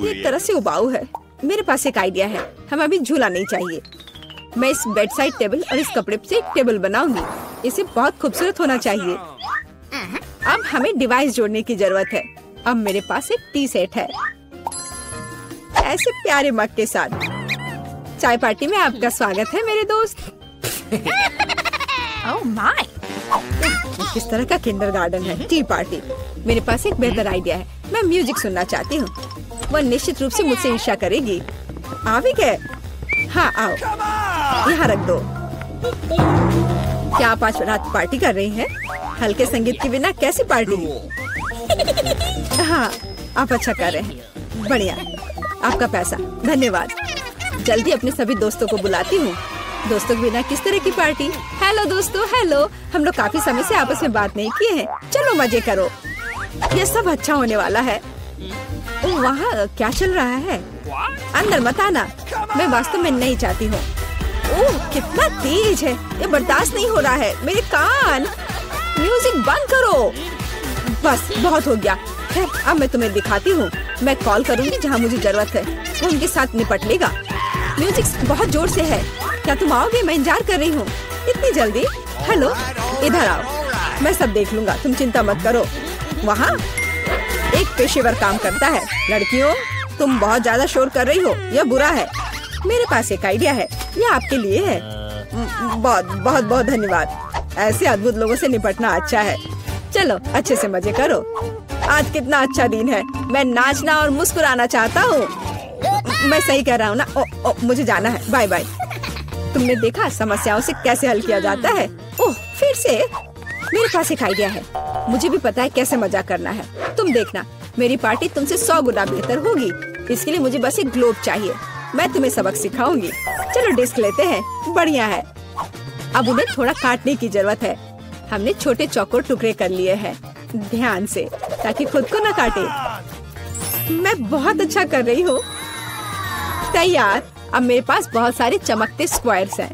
एक तरह से उबाऊ है। मेरे पास एक आइडिया है। हमें अभी झूला नहीं चाहिए। मैं इस बेड साइड टेबल और इस कपड़े से एक टेबल बनाऊंगी। इसे बहुत खूबसूरत होना चाहिए। अब हमें डिवाइस जोड़ने की जरूरत है। अब मेरे पास एक टी सेट है, ऐसे प्यारे मग के साथ। चाय पार्टी में आपका स्वागत है मेरे दोस्त। Oh my! किस तरह का किंडरगार्टन है टी पार्टी। मेरे पास एक बेहतर आइडिया है। मैं म्यूजिक सुनना चाहती हूँ। वह निश्चित रूप से मुझसे ईर्ष्या करेगी। आ भी गए? हाँ, आओ, यहाँ रख दो। क्या आप आज रात पार्टी कर रही हैं? हल्के संगीत के बिना कैसी पार्टी? हाँ, आप अच्छा कर रहे हैं। बढ़िया, आपका पैसा। धन्यवाद। जल्दी अपने सभी दोस्तों को बुलाती हूँ। दोस्तों के बिना किस तरह की पार्टी? हेलो दोस्तों, हेलो। हम लोग काफी समय से आपस में बात नहीं किए हैं। चलो मजे करो। ये सब अच्छा होने वाला है। ओह, वहाँ क्या चल रहा है? अंदर मत आना। मैं वास्तव में नहीं चाहती हूँ। ओह, कितना तेज है। ये बर्दाश्त नहीं हो रहा है। मेरे कान। म्यूजिक बंद करो। बस बहुत हो गया। खैर, अब मैं तुम्हें दिखाती हूँ। मैं कॉल करूँगी जहाँ मुझे जरूरत है। वो उनके साथ निपट लेगा। म्यूजिक बहुत जोर से है। क्या तुम आओगे? मैं इंतजार कर रही हूँ। इतनी जल्दी? हेलो, इधर आओ। मैं सब देख लूंगा, तुम चिंता मत करो। वहाँ एक पेशेवर काम करता है। लड़कियों, तुम बहुत ज्यादा शोर कर रही हो। यह बुरा है। मेरे पास एक आइडिया है। यह आपके लिए है। बहुत बहुत बहुत धन्यवाद। ऐसे अद्भुत लोगों से निपटना अच्छा है। चलो अच्छे से मजे करो। आज कितना अच्छा दिन है। मैं नाचना और मुस्कुराना चाहता हूँ। मैं सही कह रहा हूँ ना? मुझे जाना है। Bye bye. तुमने देखा समस्याओं से कैसे हल किया जाता है? ओह, फिर से? मेरे पास एक आइडिया है। मुझे भी पता है कैसे मजा करना है। तुम देखना, मेरी पार्टी तुमसे 100 गुना बेहतर होगी। इसके लिए मुझे बस एक ग्लोब चाहिए। मैं तुम्हें सबक सिखाऊंगी। चलो डिस्क लेते हैं। बढ़िया है। अब उन्हें थोड़ा काटने की जरूरत है। हमने छोटे चौकोर टुकड़े कर लिए हैं, ध्यान से, ताकि खुद को न काटे। मैं बहुत अच्छा कर रही हूँ। तैयार। अब मेरे पास बहुत सारे चमकते स्क्वायर्स हैं।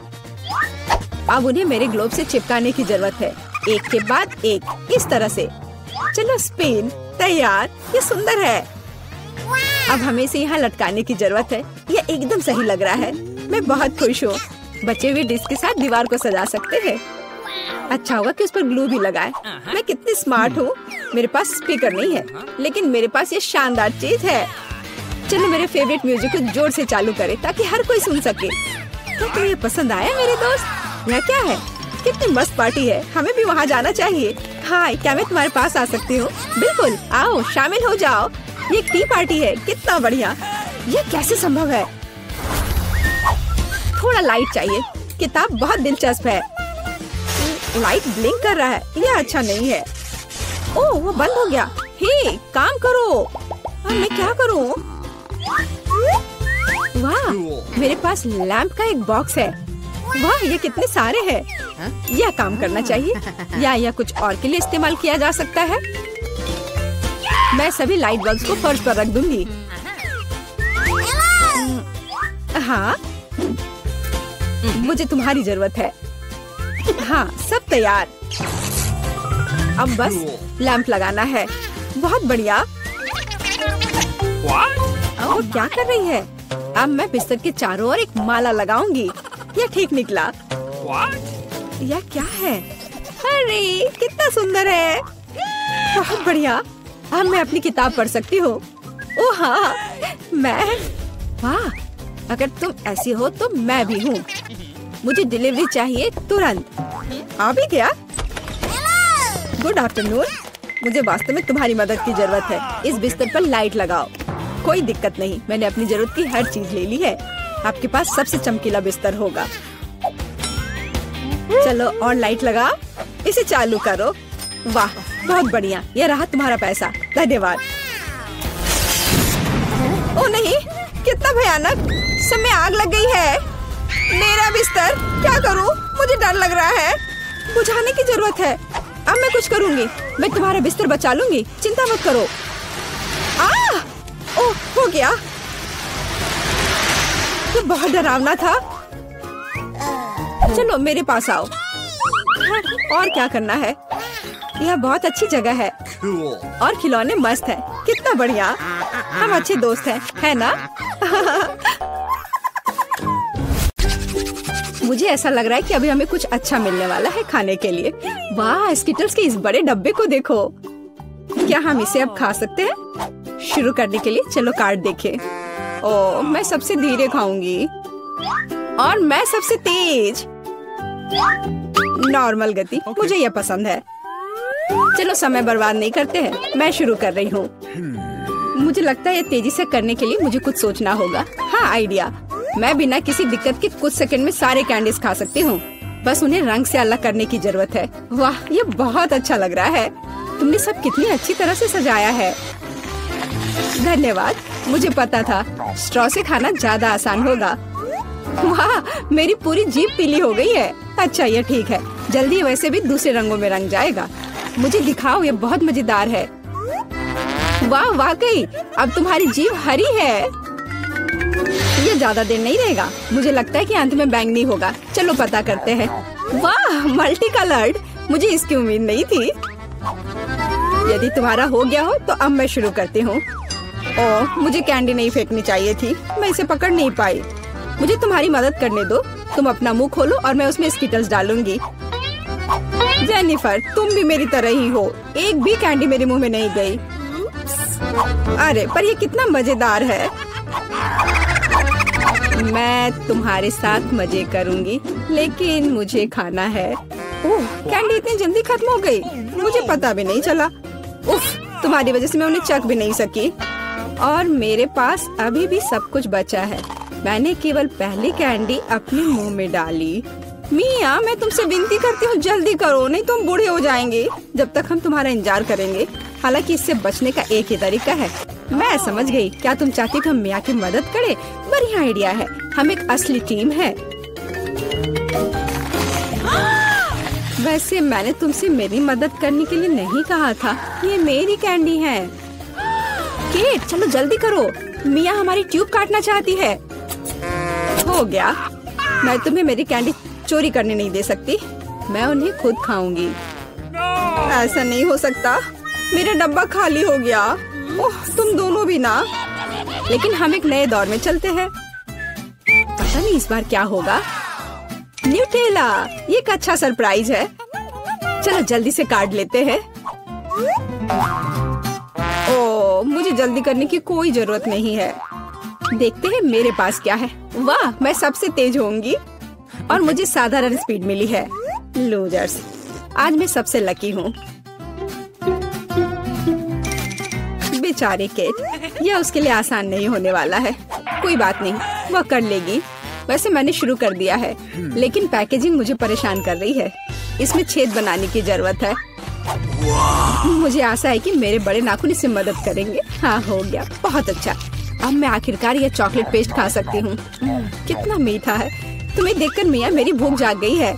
अब उन्हें मेरे ग्लोब से चिपकाने की जरूरत है, एक के बाद एक, इस तरह से। चलो स्पिन। तैयार। ये सुंदर है। अब हमें इसे यहाँ लटकाने की जरूरत है। ये एकदम सही लग रहा है। मैं बहुत खुश हूँ। बचे हुए डिस्क के साथ दीवार को सजा सकते हैं। अच्छा होगा कि उस पर ग्लू भी लगाए। मैं कितनी स्मार्ट हूँ। मेरे पास स्पीकर नहीं है, लेकिन मेरे पास ये शानदार चीज है। चलो मेरे फेवरेट म्यूजिक को जोर से चालू करें ताकि हर कोई सुन सके। क्या तुम्हें पसंद आया मेरे दोस्त? यह क्या है? कितनी मस्त पार्टी है। हमें भी वहाँ जाना चाहिए। हाय, क्या मैं तुम्हारे पास आ सकती हूँ? बिल्कुल, आओ शामिल हो जाओ। ये टी पार्टी है। कितना बढ़िया। ये कैसे संभव है? थोड़ा लाइट चाहिए। किताब बहुत दिलचस्प है। लाइट ब्लिंक कर रहा है। यह अच्छा नहीं है। ओह, वो बंद हो गया। हे, काम करो। अब मैं क्या करूँ? वाह, मेरे पास लैंप का एक बॉक्स है। वाह, ये कितने सारे हैं। यह काम करना चाहिए या कुछ और के लिए इस्तेमाल किया जा सकता है। मैं सभी लाइट बल्ब्स को फर्श पर रख दूंगी। हाँ, मुझे तुम्हारी जरूरत है। हाँ, सब तैयार। अब बस लैंप लगाना है। बहुत बढ़िया। वो क्या कर रही है? अब मैं बिस्तर के चारों ओर एक माला लगाऊंगी। यह ठीक निकला। यह क्या है? अरे कितना सुंदर है। बहुत बढ़िया। अब मैं अपनी किताब पढ़ सकती हूँ। ओह हाँ, मैं। वाह, अगर तुम ऐसी हो तो मैं भी हूँ। मुझे डिलीवरी चाहिए तुरंत। आ भी गया। Good afternoon. मुझे वास्तव में तुम्हारी मदद की जरूरत है। इस बिस्तर पर लाइट लगाओ। कोई दिक्कत नहीं, मैंने अपनी जरूरत की हर चीज ले ली है। आपके पास सबसे चमकीला बिस्तर होगा। चलो और लाइट लगाओ। इसे चालू करो। वाह, बहुत बढ़िया। यह रहा तुम्हारा पैसा। धन्यवाद। ओ नहीं, कितना भयानक। सब में आग लग गई है। मेरा बिस्तर, क्या करूं? मुझे डर लग रहा है। बुझाने की जरूरत है। अब मैं कुछ करूंगी। मैं तुम्हारा बिस्तर बचा लूंगी। चिंता मत करो। ओह, हो गया। ये बहुत डरावना था। चलो मेरे पास आओ। और क्या करना है? यह बहुत अच्छी जगह है। Cool. और खिलौने मस्त हैं। कितना बढ़िया। हम अच्छे दोस्त हैं, है ना? मुझे ऐसा लग रहा है कि अभी हमें कुछ अच्छा मिलने वाला है खाने के लिए। वाह, स्किटल्स के इस बड़े डब्बे को देखो। क्या हम इसे अब खा सकते हैं? शुरू करने के लिए चलो कार्ड देखें। ओह, मैं सबसे धीरे खाऊंगी। और मैं सबसे तेज। नॉर्मल गति। मुझे यह पसंद है। चलो समय बर्बाद नहीं करते हैं। मैं शुरू कर रही हूँ। मुझे लगता है ये तेजी से करने के लिए मुझे कुछ सोचना होगा। हाँ, आइडिया। मैं बिना किसी दिक्कत के कुछ सेकंड में सारे कैंडीज खा सकती हूँ। बस उन्हें रंग से अलग करने की जरूरत है। वाह, ये बहुत अच्छा लग रहा है। तुमने सब कितनी अच्छी तरह से सजाया है। धन्यवाद। मुझे पता था स्ट्रॉ से खाना ज्यादा आसान होगा। वाह, मेरी पूरी जीभ पीली हो गई है। अच्छा, ये ठीक है। जल्दी वैसे भी दूसरे रंगों में रंग जाएगा। मुझे दिखाओ, ये बहुत मजेदार है। वाह, वाकई अब तुम्हारी जीभ हरी है। ये ज्यादा देर नहीं रहेगा। मुझे लगता है कि अंत में बैंगनी होगा। चलो पता करते हैं। वाह, मल्टी कलर्ड। मुझे इसकी उम्मीद नहीं थी। यदि तुम्हारा हो गया हो तो अब मैं शुरू करती हूँ। ओह, मुझे कैंडी नहीं फेंकनी चाहिए थी। मैं इसे पकड़ नहीं पाई। मुझे तुम्हारी मदद करने दो। तुम अपना मुंह खोलो और मैं उसमें स्किटल्स डालूंगी। जेनिफर, तुम भी मेरी तरह ही हो। एक भी कैंडी मेरे मुंह में नहीं गई। अरे, पर ये कितना मजेदार है। मैं तुम्हारे साथ मजे करूंगी, लेकिन मुझे खाना है। ओह, कैंडी इतनी जल्दी खत्म हो गई। मुझे पता भी नहीं चला। उफ, तुम्हारी वजह से मैं उन्हें चख भी नहीं सकी। और मेरे पास अभी भी सब कुछ बचा है। मैंने केवल पहली कैंडी अपने मुंह में डाली। मिया, मैं तुमसे विनती करती हूँ जल्दी करो, नहीं तो हम बूढ़े हो जाएंगे जब तक हम तुम्हारा इंतजार करेंगे। हालांकि इससे बचने का एक ही तरीका है। मैं समझ गई, क्या तुम चाहती कि हम मिया की मदद करें? बढ़िया आइडिया है, हम एक असली टीम है। वैसे मैंने तुमसे मेरी मदद करने के लिए नहीं कहा था, ये मेरी कैंडी है। केट, चलो जल्दी करो, मिया हमारी ट्यूब काटना चाहती है। हो गया, मैं तुम्हें मेरी कैंडी चोरी करने नहीं दे सकती, मैं उन्हें खुद खाऊंगी। ऐसा नहीं हो सकता, मेरा डब्बा खाली हो गया। ओह, तुम दोनों भी ना। लेकिन हम एक नए दौर में चलते हैं, पता नहीं इस बार क्या होगा। न्यूटेला, ये एक अच्छा सरप्राइज है। चलो जल्दी से काट लेते हैं। ओह, मुझे जल्दी करने की कोई जरूरत नहीं है। देखते हैं मेरे पास क्या है। वाह, मैं सबसे तेज होंगी और मुझे साधारण स्पीड मिली है। लूजर्स, आज मैं सबसे लकी हूँ। बेचारे केट, यह उसके लिए आसान नहीं होने वाला है। कोई बात नहीं, वह कर लेगी। वैसे मैंने शुरू कर दिया है, लेकिन पैकेजिंग मुझे परेशान कर रही है। इसमें छेद बनाने की जरूरत है। मुझे आशा है कि मेरे बड़े नाखून इससे मदद करेंगे। हाँ, हो गया, बहुत अच्छा। अब मैं आखिरकार यह चॉकलेट पेस्ट खा सकती हूँ। कितना मीठा है। तुम्हें देखकर मिया मेरी भूख जाग गई है।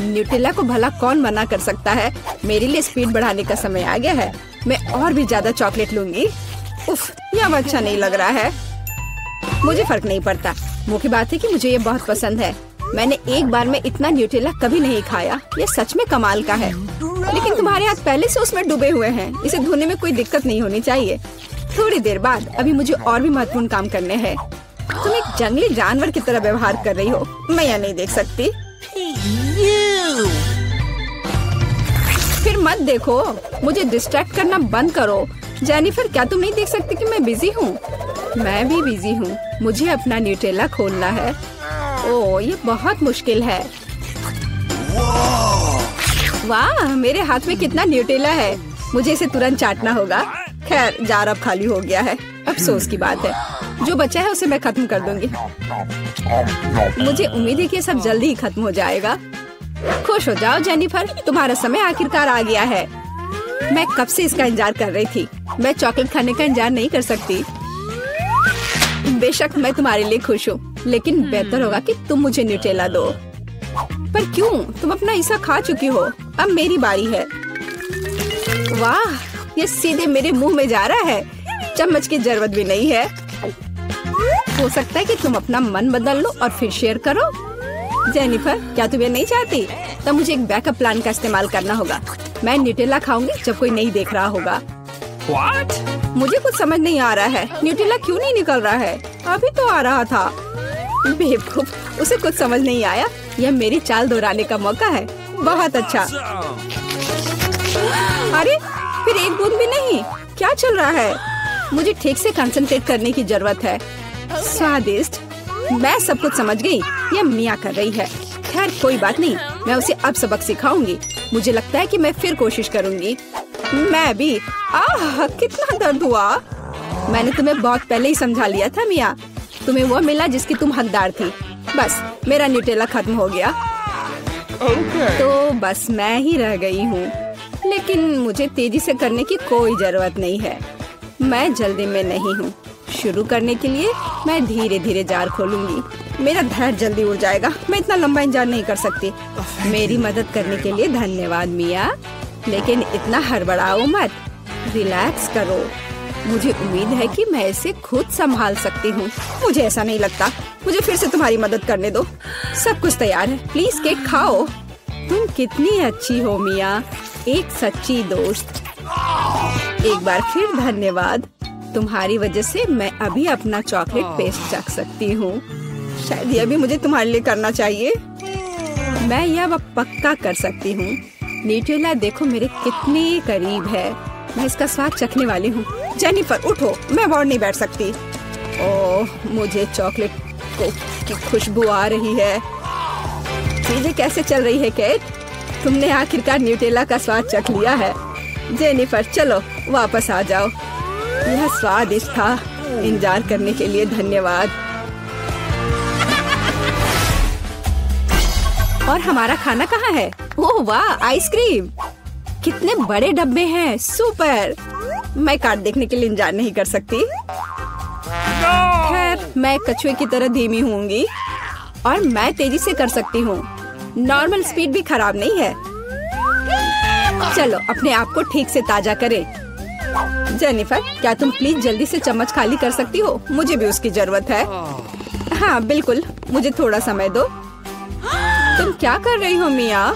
न्यूटेला को भला कौन मना कर सकता है। मेरे लिए स्पीड बढ़ाने का समय आ गया है। मैं और भी ज्यादा चॉकलेट लूंगी। उफ, यह अच्छा नहीं लग रहा है। मुझे फर्क नहीं पड़ता, मुख्य बात है कि मुझे ये बहुत पसंद है। मैंने एक बार में इतना न्यूटेला कभी नहीं खाया। ये सच में कमाल का है। लेकिन तुम्हारे हाथ पहले से उसमें डूबे हुए हैं, इसे धोने में कोई दिक्कत नहीं होनी चाहिए। थोड़ी देर बाद अभी मुझे और भी महत्वपूर्ण काम करने हैं। तुम एक जंगली जानवर की तरह व्यवहार कर रही हो, मैं यह नहीं देख सकती। फिर मत देखो, मुझे डिस्ट्रैक्ट करना बंद करो। जेनिफर, क्या तुम नहीं देख सकती कि मैं बिजी हूँ? मैं भी बिजी हूँ, मुझे अपना न्यूटेला खोलना है। ओह, ये बहुत मुश्किल है। वाह, मेरे हाथ में कितना न्यूटेला है। मुझे इसे तुरंत चाटना होगा। खैर, जार अब खाली हो गया है। अफसोस की बात है, जो बचा है उसे मैं खत्म कर दूंगी। मुझे उम्मीद है कि ये सब जल्दी ही खत्म हो जाएगा। खुश हो जाओ जेनिफर, तुम्हारा समय आखिरकार आ गया है। मैं कब से इसका इंतजार कर रही थी। मैं चॉकलेट खाने का इंतजार नहीं कर सकती। बेशक मैं तुम्हारे लिए खुश हूँ, लेकिन बेहतर होगा कि तुम मुझे न्यूटेला दो। पर क्यों? तुम अपना हिस्सा खा चुकी हो, अब मेरी बारी है। वाह, ये सीधे मेरे मुंह में जा रहा है। चम्मच की जरूरत भी नहीं है। हो सकता है कि तुम अपना मन बदल लो और फिर शेयर करो। जेनिफर, क्या तुम ये नहीं चाहती? तब मुझे एक बैकअप प्लान का इस्तेमाल करना होगा। मैं न्यूटेला खाऊंगी जब कोई नहीं देख रहा होगा। What? मुझे कुछ समझ नहीं आ रहा है। न्यूटेला क्यों नहीं निकल रहा है? अभी तो आ रहा था। बेवकूफ, उसे कुछ समझ नहीं आया। यह मेरी चाल दोहराने का मौका है। बहुत अच्छा। अरे, फिर एक बूंद भी नहीं। क्या चल रहा है? मुझे ठीक से कंसंट्रेट करने की जरूरत है। स्वादिष्ट। मैं सब कुछ समझ गई। यह मिया कर रही है। खैर, कोई बात नहीं, मैं उसे अब सबक सिखाऊंगी। मुझे लगता है कि मैं फिर कोशिश करूंगी। मैं भी। आह, कितना दर्द हुआ। मैंने तुम्हें बहुत पहले ही समझा लिया था मिया। तुम्हें वो मिला जिसकी तुम हकदार थी। बस, मेरा न्यूटेला खत्म हो गया। तो बस मैं ही रह गई हूँ। लेकिन मुझे तेजी से करने की कोई जरूरत नहीं है। मैं जल्दी में नहीं हूँ। शुरू करने के लिए मैं धीरे धीरे जार खोलूंगी। मेरा धैर्य जल्दी उड़ जाएगा। मैं इतना लंबा इंतजार नहीं कर सकती। मेरी मदद करने के लिए धन्यवाद मिया, लेकिन इतना हड़बड़ाओ मत। रिलैक्स करो। मुझे उम्मीद है कि मैं इसे खुद संभाल सकती हूँ। मुझे ऐसा नहीं लगता। मुझे फिर से तुम्हारी मदद करने दो। सब कुछ तैयार है, प्लीज केक खाओ। तुम कितनी अच्छी हो मिया, एक सच्ची दोस्त। एक बार फिर धन्यवाद। तुम्हारी वजह से मैं अभी अपना चॉकलेट पेस्ट चख सकती हूँ। शायद यह भी मुझे तुम्हारे लिए करना चाहिए। मैं यह पक्का कर सकती हूँ। न्यूटेला देखो मेरे कितने करीब है। मैं इसका स्वाद चखने वाली हूँ। जेनिफर, उठो, मैं और नहीं बैठ सकती। ओह, मुझे चॉकलेट की खुशबू आ रही है। चीजें कैसे चल रही है केट? तुमने आखिरकार न्यूटेला का स्वाद चख लिया है। जेनिफर, चलो वापस आ जाओ। यह स्वादिष्ट था। इंतजार करने के लिए धन्यवाद। और हमारा खाना कहाँ है? ओह वाह, आइसक्रीम! कितने बड़े डब्बे हैं, सुपर! मैं कार्ड देखने के लिए इंतजार नहीं कर सकती। खैर, मैं कछुए की तरह धीमी होंगी और मैं तेजी से कर सकती हूँ। नॉर्मल स्पीड भी खराब नहीं है। चलो अपने आप को ठीक से ताजा करें। जेनिफर, क्या तुम प्लीज जल्दी से चम्मच खाली कर सकती हो? मुझे भी उसकी जरूरत है। हाँ बिल्कुल, मुझे थोड़ा समय दो। तुम क्या कर रही हो मिया?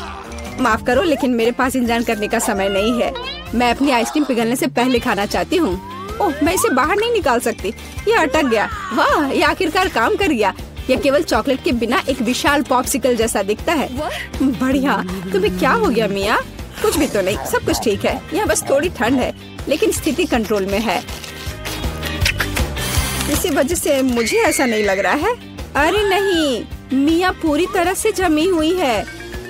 माफ करो, लेकिन मेरे पास इंतजार करने का समय नहीं है। मैं अपनी आइसक्रीम पिघलने से पहले खाना चाहती हूँ। ओह, मैं इसे बाहर नहीं निकाल सकती। ये अटक गया। वाह, ये आखिरकार काम कर गया। यह केवल चॉकलेट के बिना एक विशाल पॉप्सिकल जैसा दिखता है। बढ़िया। तुम्हें क्या हो गया मिया? कुछ भी तो नहीं, सब कुछ ठीक है। यहाँ बस थोड़ी ठंड है, लेकिन स्थिति कंट्रोल में है। इसी वजह से मुझे ऐसा नहीं लग रहा है। अरे नहीं, मिया पूरी तरह से जमी हुई है।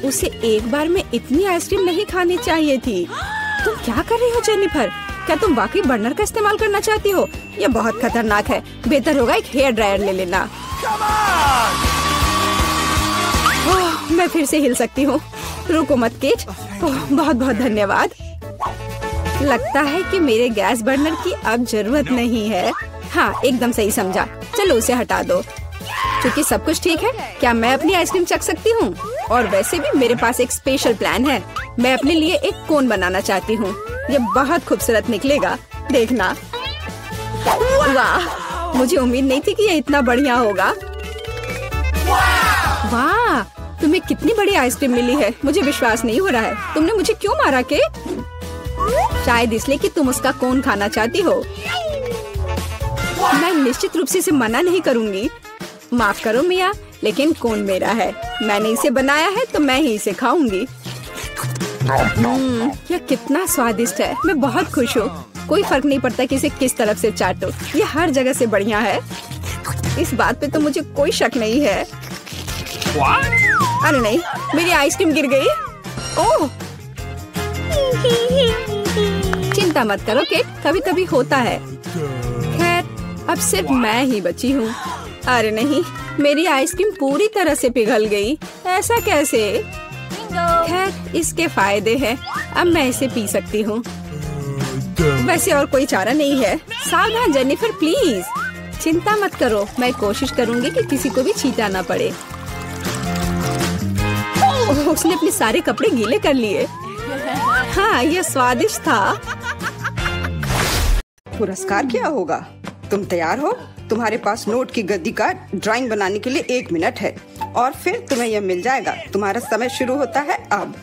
उसे एक बार में इतनी आइसक्रीम नहीं खानी चाहिए थी। तुम क्या कर रही हो जेनिफर? क्या तुम वाकई बर्नर का इस्तेमाल करना चाहती हो? यह बहुत खतरनाक है। बेहतर होगा एक हेयर ड्रायर ले लेना। मैं फिर से हिल सकती हूँ। रुको मत केट। बहुत बहुत धन्यवाद। लगता है कि मेरे गैस बर्नर की अब जरूरत नहीं है। हाँ, एकदम सही समझा। चलो उसे हटा दो। क्योंकि सब कुछ ठीक है, क्या मैं अपनी आइसक्रीम चख सकती हूँ? और वैसे भी मेरे पास एक स्पेशल प्लान है। मैं अपने लिए एक कोन बनाना चाहती हूँ। ये बहुत खूबसूरत निकलेगा, देखना। वाह, मुझे उम्मीद नहीं थी कि ये इतना बढ़िया होगा। वाह, तुम्हें कितनी बड़ी आइसक्रीम मिली है। मुझे विश्वास नहीं हो रहा है। तुमने मुझे क्यों मारा के? शायद इसलिए कि तुम उसका कोन खाना चाहती हो। मैं निश्चित रूप से इसे मना नहीं करूंगी। माफ करो मिया, लेकिन कोन मेरा है। मैंने इसे बनाया है तो मैं ही इसे खाऊंगी। यह कितना स्वादिष्ट है। मैं बहुत खुश हूँ। कोई फर्क नहीं पड़ता कि इसे किस तरफ से चाटो, ये हर जगह से बढ़िया है। इस बात पे तो मुझे कोई शक नहीं है। अरे नहीं, मेरी आइसक्रीम गिर गई। ओह, चिंता मत करो केट, कभी कभी होता है। खैर, अब सिर्फ मैं ही बची हूँ। अरे नहीं, मेरी आइसक्रीम पूरी तरह से पिघल गई। ऐसा कैसे? खैर, इसके फायदे हैं। अब मैं इसे पी सकती हूँ। वैसे और कोई चारा नहीं है। सावधान जेनिफर, प्लीज। चिंता मत करो, मैं कोशिश करूंगी कि किसी को भी छींटा ना पड़े। उसने अपने सारे कपड़े गीले कर लिए। हाँ, यह स्वादिष्ट था। पुरस्कार क्या होगा? तुम तैयार हो? तुम्हारे पास नोट की गद्दी का ड्राइंग बनाने के लिए 1 मिनट है और फिर तुम्हें यह मिल जाएगा। तुम्हारा समय शुरू होता है अब।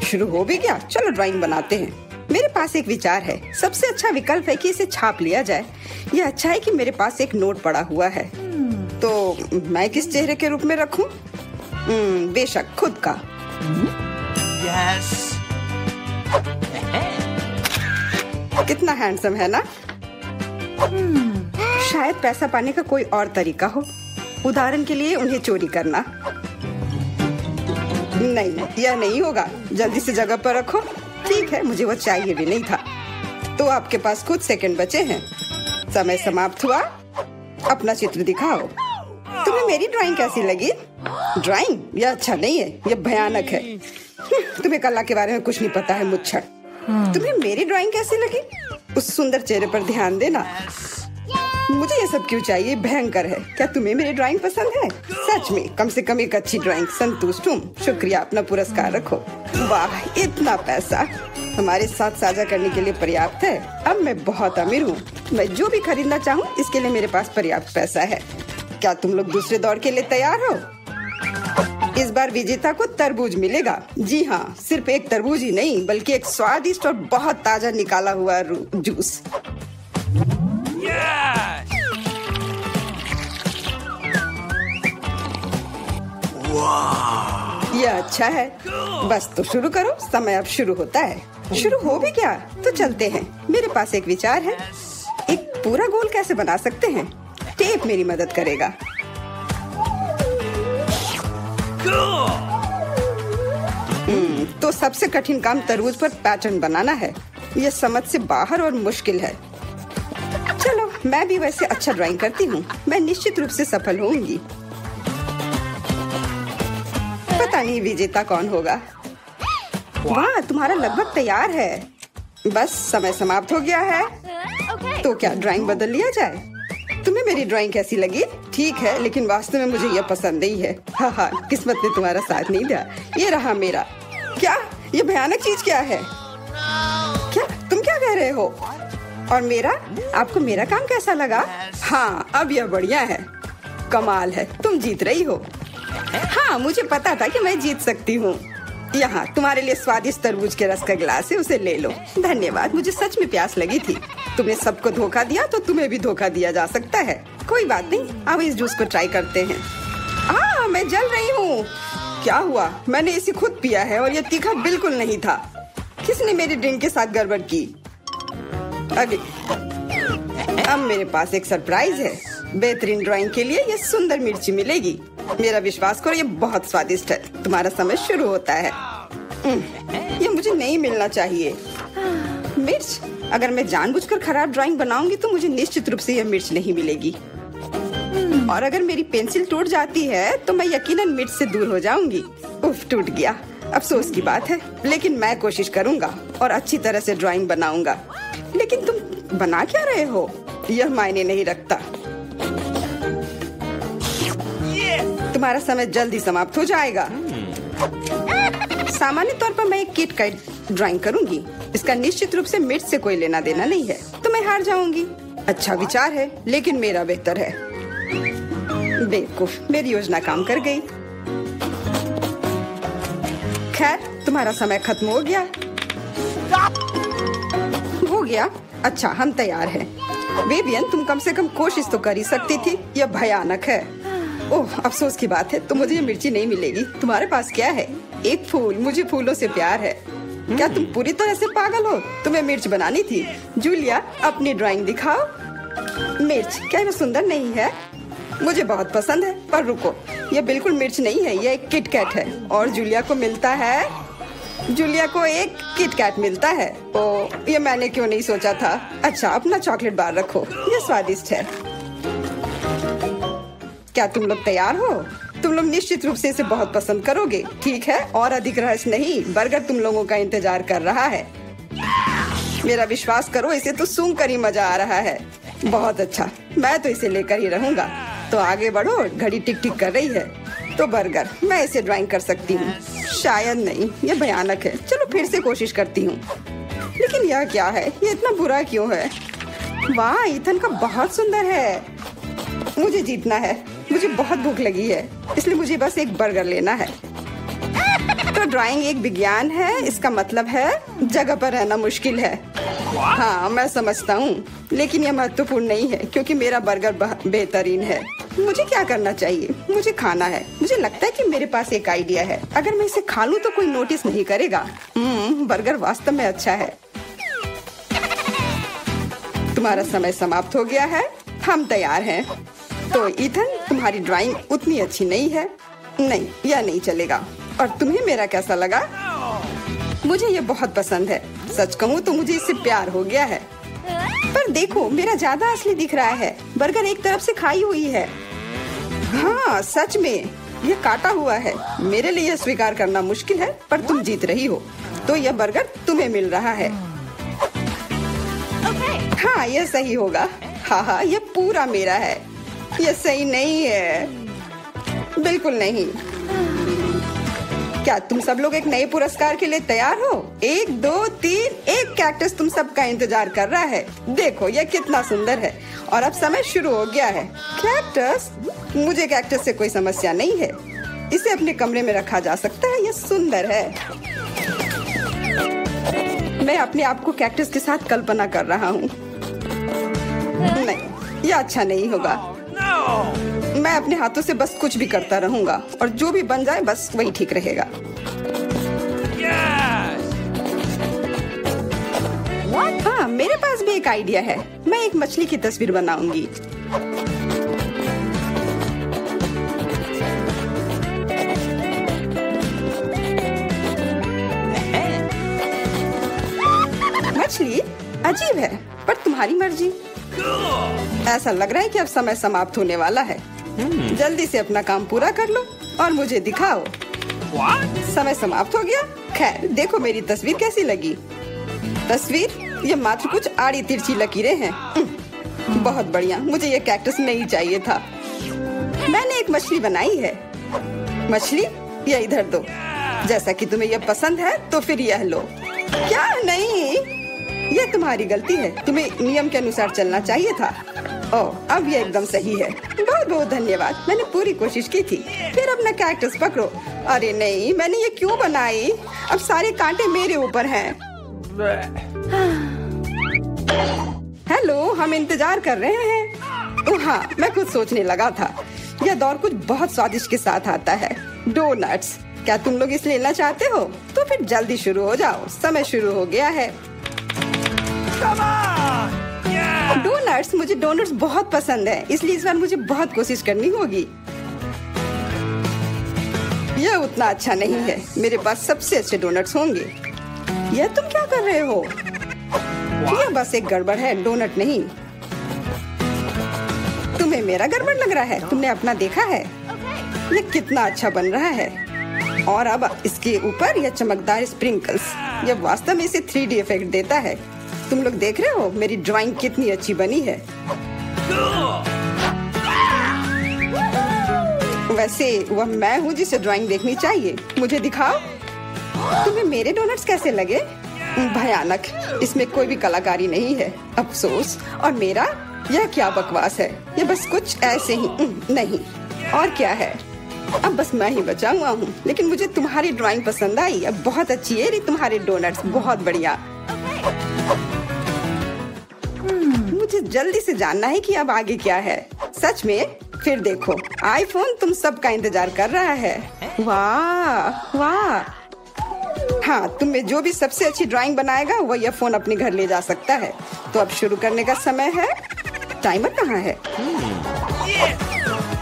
शुरू हो भी गया? चलो ड्राइंग बनाते हैं। मेरे पास एक विचार है। सबसे अच्छा विकल्प है कि इसे छाप लिया जाए। यह अच्छा है कि मेरे पास एक नोट पड़ा हुआ है। तो मैं किस चेहरे के रूप में रखूं? बेशक खुद का। Yes. कितना हैंडसम है ना? शायद पैसा पाने का कोई और तरीका हो। उदाहरण के लिए उन्हें चोरी करना। नहीं, यह नहीं होगा। जल्दी से जगह पर रखो। ठीक है, मुझे वो चाहिए भी नहीं था। तो आपके पास कुछ सेकंड बचे हैं। समय समाप्त हुआ। अपना चित्र दिखाओ। तुम्हें मेरी ड्राइंग कैसी लगी? ड्राइंग? यह अच्छा नहीं है, यह भयानक है। तुम्हें कला के बारे में कुछ नहीं पता है, मुच्छर। तुम्हें मेरी ड्राइंग कैसी लगी? उस सुंदर चेहरे पर ध्यान देना। मुझे ये सब क्यों चाहिए? भयंकर है। क्या तुम्हें मेरी ड्राइंग पसंद है? सच में, कम से कम एक अच्छी ड्राइंग। संतुष्ट हूँ। शुक्रिया, अपना पुरस्कार रखो। वाह, इतना पैसा हमारे साथ साझा करने के लिए पर्याप्त है। अब मैं बहुत अमीर हूँ। मैं जो भी खरीदना चाहूँ इसके लिए मेरे पास पर्याप्त पैसा है। क्या तुम लोग दूसरे दौर के लिए तैयार हो? इस बार विजेता को तरबूज मिलेगा। जी हाँ, सिर्फ एक तरबूज ही नहीं, बल्कि एक स्वादिष्ट और बहुत ताजा निकाला हुआ जूस। यह अच्छा है। बस तो शुरू करो, समय अब शुरू होता है। शुरू हो भी गया? तो चलते हैं। मेरे पास एक विचार है। एक पूरा गोल कैसे बना सकते हैं? टेप मेरी मदद करेगा। तो सबसे कठिन काम तरबूज पर पैटर्न बनाना है। यह समझ से बाहर और मुश्किल है। चलो, मैं भी वैसे अच्छा ड्राइंग करती हूँ। मैं निश्चित रूप से सफल होंगी। पता पता नहीं विजेता कौन होगा। वाह, तुम्हारा लगभग तैयार है। बस समय समाप्त हो गया है। तो क्या ड्राइंग बदल लिया जाए? तुम्हें मेरी ड्राइंग कैसी लगी? ठीक है, लेकिन वास्तव में मुझे यह पसंद नहीं है। हाँ, किस्मत ने तुम्हारा साथ नहीं दिया। ये रहा मेरा। क्या ये भयानक चीज क्या है? क्या तुम क्या कह रहे हो? और मेरा? आपको मेरा काम कैसा लगा? हाँ, अब यह बढ़िया है। कमाल है, तुम जीत रही हो। हाँ, मुझे पता था कि मैं जीत सकती हूँ। यहाँ तुम्हारे लिए स्वादिष्ट तरबूज के रस का गिलास है, उसे ले लो। धन्यवाद, मुझे सच में प्यास लगी थी। तुमने सबको धोखा दिया तो तुम्हें भी धोखा दिया जा सकता है। कोई बात नहीं, अब इस जूस को ट्राई करते हैं। मैं जल रही हूँ। क्या हुआ? मैंने इसे खुद पिया है और यह तीखा बिल्कुल नहीं था। किसने मेरी ड्रिंक के साथ गड़बड़ की? अब मेरे पास एक सरप्राइज है। बेहतरीन ड्राइंग के लिए यह सुंदर मिर्ची मिलेगी। मेरा विश्वास करो, ये बहुत स्वादिष्ट है। तुम्हारा समय शुरू होता है। ये मुझे नहीं मिलना चाहिए। मिर्च? अगर मैं जानबूझकर खराब ड्राइंग बनाऊंगी तो मुझे निश्चित रूप से यह मिर्च नहीं मिलेगी। और अगर मेरी पेंसिल टूट जाती है तो मैं यकीनन मिर्च से दूर हो जाऊंगी। उफ, टूट गया। अफसोस की बात है, लेकिन मैं कोशिश करूंगा और अच्छी तरह से ड्राइंग बनाऊंगा। लेकिन तुम बना क्या रहे हो? यह मायने नहीं रखता। तुम्हारा समय जल्दी समाप्त हो जाएगा। सामान्य तौर पर मैं एक किट का ड्राइंग करूंगी। इसका निश्चित रूप से मिर्च से कोई लेना देना नहीं है, तो मैं हार जाऊंगी। अच्छा विचार है, लेकिन मेरा बेहतर है। बेवकूफ, मेरी योजना काम कर गई। खैर, तुम्हारा समय खत्म हो गया। हो गया? अच्छा, हम तैयार हैं। बेबियन, तुम कम से कम कोशिश तो कर ही सकती थी। यह भयानक है। ओह, अफसोस की बात है, तो मुझे ये मिर्ची नहीं मिलेगी। तुम्हारे पास क्या है? एक फूल। मुझे फूलों से प्यार है। क्या तुम पूरी तरह से पागल हो? तुम्हें मिर्च बनानी थी। जूलिया, अपनी ड्राइंग दिखाओ। मिर्च? क्या यह सुंदर नहीं है? मुझे बहुत पसंद है, पर रुको, यह बिल्कुल मिर्च नहीं है, यह एक किटकैट है। और जूलिया को मिलता है, जूलिया को एक किटकैट मिलता है। ओह, ये मैंने क्यों नहीं सोचा था। अच्छा, अपना चॉकलेट बार रखो, यह स्वादिष्ट है। क्या तुम लोग तैयार हो? तुम लोग निश्चित रूप से इसे बहुत पसंद करोगे, ठीक है? और अधिक रहस्य नहीं, बर्गर तुम लोगों का इंतजार कर रहा है। मेरा विश्वास करो, इसे तो सूंघ कर ही मजा आ रहा है। बहुत अच्छा, मैं तो इसे लेकर ही रहूंगा। तो आगे बढ़ो, घड़ी टिक टिक कर रही है। तो बर्गर, मैं इसे ड्राइंग कर सकती हूँ। शायद नहीं, यह भयानक है। चलो फिर से कोशिश करती हूँ। लेकिन यह क्या है? ये इतना बुरा क्यों है? वाह, ईथन का बहुत सुंदर है। मुझे जीतना है। मुझे बहुत भूख लगी है, इसलिए मुझे बस एक बर्गर लेना है। तो ड्राइंग एक विज्ञान है, इसका मतलब है जगह पर रहना मुश्किल है। हाँ, मैं समझता हूँ, लेकिन यह महत्वपूर्ण नहीं है क्योंकि मेरा बर्गर बेहतरीन है। मुझे क्या करना चाहिए? मुझे खाना है। मुझे लगता है कि मेरे पास एक आइडिया है। अगर मैं इसे खा लूँ तो कोई नोटिस नहीं करेगा। बर्गर वास्तव में अच्छा है। तुम्हारा समय समाप्त हो गया है। हम तैयार हैं। तो ईथन, तुम्हारी ड्राइंग उतनी अच्छी नहीं है। नहीं, यह नहीं चलेगा। और तुम्हें मेरा कैसा लगा? मुझे ये बहुत पसंद है। सच कहूँ तो मुझे इससे प्यार हो गया है। पर देखो, मेरा ज्यादा असली दिख रहा है। बर्गर एक तरफ से खाई हुई है। हाँ, सच में यह काटा हुआ है। मेरे लिए यह स्वीकार करना मुश्किल है, पर तुम जीत रही हो। तो यह बर्गर तुम्हें मिल रहा है। हाँ, यह सही होगा। हाँ, यह पूरा मेरा है। यह सही नहीं है, बिल्कुल नहीं। क्या तुम सब लोग एक नए पुरस्कार के लिए तैयार हो? 1, 2, 3, एक कैक्टस तुम सबका इंतजार कर रहा है। देखो, यह कितना सुंदर है। और अब समय शुरू हो गया है। कैक्टस? मुझे कैक्टस से कोई समस्या नहीं है। इसे अपने कमरे में रखा जा सकता है। यह सुंदर है। मैं अपने आप को कैक्टस के साथ कल्पना कर रहा हूँ। नहीं, यह अच्छा नहीं होगा। मैं अपने हाथों से बस कुछ भी करता रहूंगा और जो भी बन जाए बस वही ठीक रहेगा। हाँ, मेरे पास भी एक आइडिया है। मैं एक मछली की तस्वीर बनाऊंगी। मछली अजीब है, पर तुम्हारी मर्जी। ऐसा लग रहा है कि अब समय समाप्त होने वाला है। जल्दी से अपना काम पूरा कर लो और मुझे दिखाओ। समय समाप्त हो गया। खैर, देखो मेरी तस्वीर कैसी लगी। तस्वीर, ये मात्र कुछ आड़ी तिरछी लकीरें हैं। बहुत बढ़िया, मुझे ये कैक्टस नहीं चाहिए था। मैंने एक मछली बनाई है। मछली, ये इधर दो। जैसा कि तुम्हें यह पसंद है तो फिर यह लो। क्या नहीं, यह तुम्हारी गलती है। तुम्हें नियम के अनुसार चलना चाहिए था। ओह, अब ये एकदम सही है। बहुत बहुत धन्यवाद, मैंने पूरी कोशिश की थी। फिर अपना कैक्टस पकड़ो। अरे नहीं, मैंने ये क्यों बनाई? अब सारे कांटे मेरे ऊपर हैं। हेलो, हम इंतजार कर रहे हैं। ओह हाँ, मैं कुछ सोचने लगा था। यह दौर कुछ बहुत स्वादिष्ट के साथ आता है, डोनट्स। क्या तुम लोग इसे लेना चाहते हो? तो फिर जल्दी शुरू हो जाओ, समय शुरू हो गया है। डोनट्स, मुझे डोनट्स बहुत पसंद है, इसलिए इस बार मुझे बहुत कोशिश करनी होगी। यह उतना अच्छा नहीं है। मेरे पास सबसे अच्छे डोनट्स होंगे। यह तुम क्या कर रहे हो? यह बस एक गड़बड़ है, डोनट नहीं। तुम्हें मेरा गड़बड़ लग रहा है? तुमने अपना देखा है? यह कितना अच्छा बन रहा है। और अब इसके ऊपर यह चमकदार स्प्रिंकल्स, यह वास्तव में इसे 3D इफेक्ट देता है। तुम लोग देख रहे हो मेरी ड्राइंग कितनी अच्छी बनी है। वैसे वह मैं हूँ जिसे ड्राइंग देखनी चाहिए। मुझे दिखाओ। तुम्हें मेरे डोनट्स कैसे लगे? भयानक, इसमें कोई भी कलाकारी नहीं है। अफसोस। और मेरा, यह क्या बकवास है। यह बस कुछ ऐसे ही नहीं। और क्या है? अब बस मैं ही बचा हुआ हूँ। लेकिन मुझे तुम्हारी ड्राइंग पसंद आई। अब बहुत अच्छी है तुम्हारे डोनट्स, बहुत बढ़िया। मुझे जल्दी से जानना है कि अब आगे क्या है। सच में? फिर देखो, आईफोन तुम सबका इंतजार कर रहा है। वाह वाह। हाँ, तुम में जो भी सबसे अच्छी ड्राइंग बनाएगा वो यह फोन अपने घर ले जा सकता है। तो अब शुरू करने का समय है। टाइमर कहाँ है?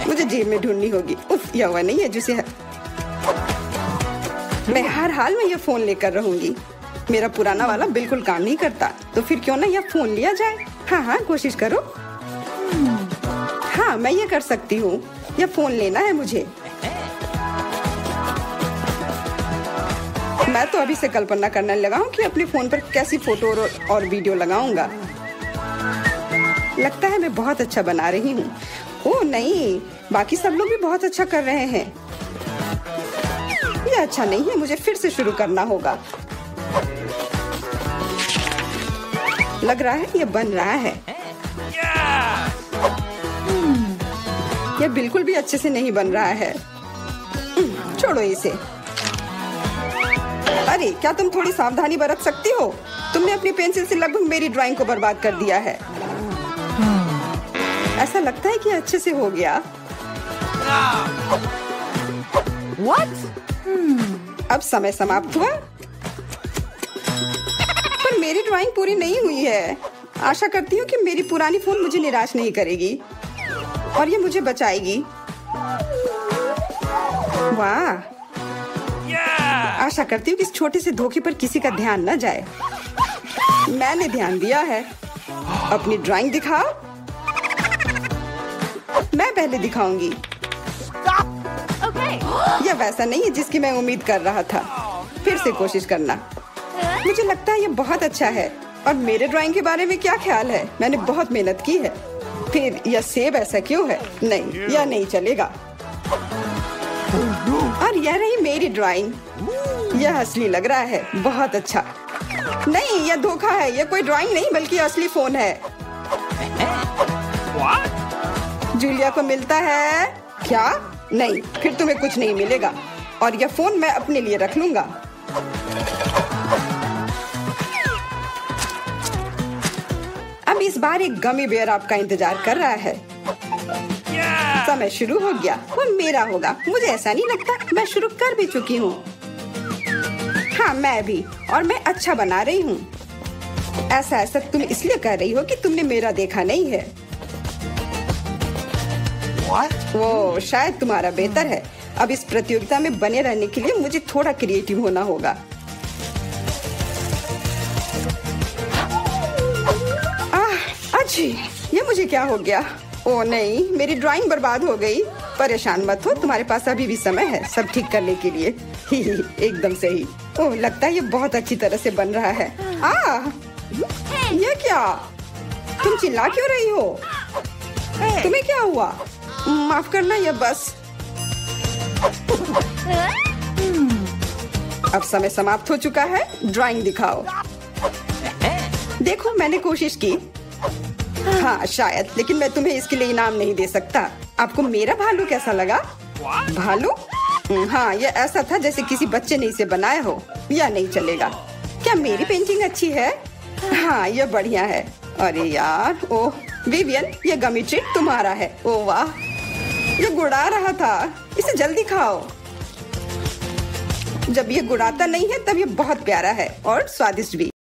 मुझे जेब में ढूंढनी होगी। उफ, यह वह नहीं है जिसे मैं हर हाल में यह फोन लेकर रहूंगी। मेरा पुराना वाला बिल्कुल काम नहीं करता, तो फिर क्यों ना यह फोन लिया जाए। हाँ हाँ, कोशिश करो। हाँ, मैं ये कर सकती हूँ। यह फोन लेना है मुझे। मैं तो अभी से कल्पना करने लगा हूँ कि अपने फोन पर कैसी फोटो और वीडियो लगाऊंगा। लगता है मैं बहुत अच्छा बना रही हूँ। ओह नहीं, बाकी सब लोग भी बहुत अच्छा कर रहे हैं। यह अच्छा नहीं है, मुझे फिर से शुरू करना होगा। लग रहा है यह बन रहा है। यह बिल्कुल भी अच्छे से नहीं बन रहा है। छोड़ो इसे। अरे, क्या तुम थोड़ी सावधानी बरत सकती हो? तुमने अपनी पेंसिल से लगभग मेरी ड्राइंग को बर्बाद कर दिया है। ऐसा लगता है कि अच्छे से हो गया। What? अब समय समाप्त हुआ। पर मेरी ड्राइंग पूरी नहीं हुई है। आशा करती हूँ कि मेरी पुरानी फोन मुझे निराश नहीं करेगी और ये मुझे बचाएगी। वाह, आशा करती हूँ कि इस छोटे से धोखे पर किसी का ध्यान न जाए। मैंने ध्यान दिया है। अपनी ड्राइंग दिखाओ। मैं पहले दिखाऊंगी। यह वैसा नहीं है जिसकी मैं उम्मीद कर रहा था। फिर से कोशिश करना। मुझे लगता है यह बहुत अच्छा है। और मेरे ड्राइंग के बारे में क्या ख्याल है? मैंने बहुत मेहनत की है। फिर यह सेब ऐसा क्यों है? नहीं, यह नहीं चलेगा। और यह रही मेरी ड्राइंग। यह असली लग रहा है, बहुत अच्छा। नहीं, यह धोखा है। यह कोई ड्राइंग नहीं बल्कि असली फोन है। जूलिया को मिलता है क्या? नहीं, फिर तुम्हें कुछ नहीं मिलेगा। और यह फोन मैं अपने लिए रख लूंगा। अब इस बार एक गमी बेयर आपका इंतजार कर रहा है। समय शुरू हो गया। वो मेरा होगा। मुझे ऐसा नहीं लगता। मैं शुरू कर भी चुकी हूँ। हाँ, मैं भी। और मैं अच्छा बना रही हूँ। ऐसा तुम इसलिए कह रही हो कि तुमने मेरा देखा नहीं है। वो शायद तुम्हारा बेहतर है। अब इस प्रतियोगिता में बने रहने के लिए मुझे थोड़ा क्रिएटिव होना होगा। ये मुझे क्या हो गया? ओह नहीं, मेरी ड्राइंग बर्बाद हो गई। परेशान मत हो, तुम्हारे पास अभी भी समय है सब ठीक करने के लिए। एकदम सही। ओह, लगता है ये बहुत अच्छी तरह से बन रहा है। ये क्या? तुम चिल्ला क्यों रही हो? तुम्हें क्या हुआ? माफ करना, ये बस। अब समय समाप्त हो चुका है। ड्राइंग दिखाओ। देखो, मैंने कोशिश की। हाँ शायद, लेकिन मैं तुम्हें इसके लिए इनाम नहीं दे सकता। आपको मेरा भालू कैसा लगा? भालू? हाँ, ये ऐसा था जैसे किसी बच्चे ने इसे बनाया हो। या नहीं चलेगा। क्या मेरी पेंटिंग अच्छी है? हाँ, ये बढ़िया है। अरे यार, ओह विवियन, ये गमी ट्रीट तुम्हारा है। ओह वाह, ये गुड़ा रहा था। इसे जल्दी खाओ। जब ये गुड़ाता नहीं है तब ये बहुत प्यारा है और स्वादिष्ट भी।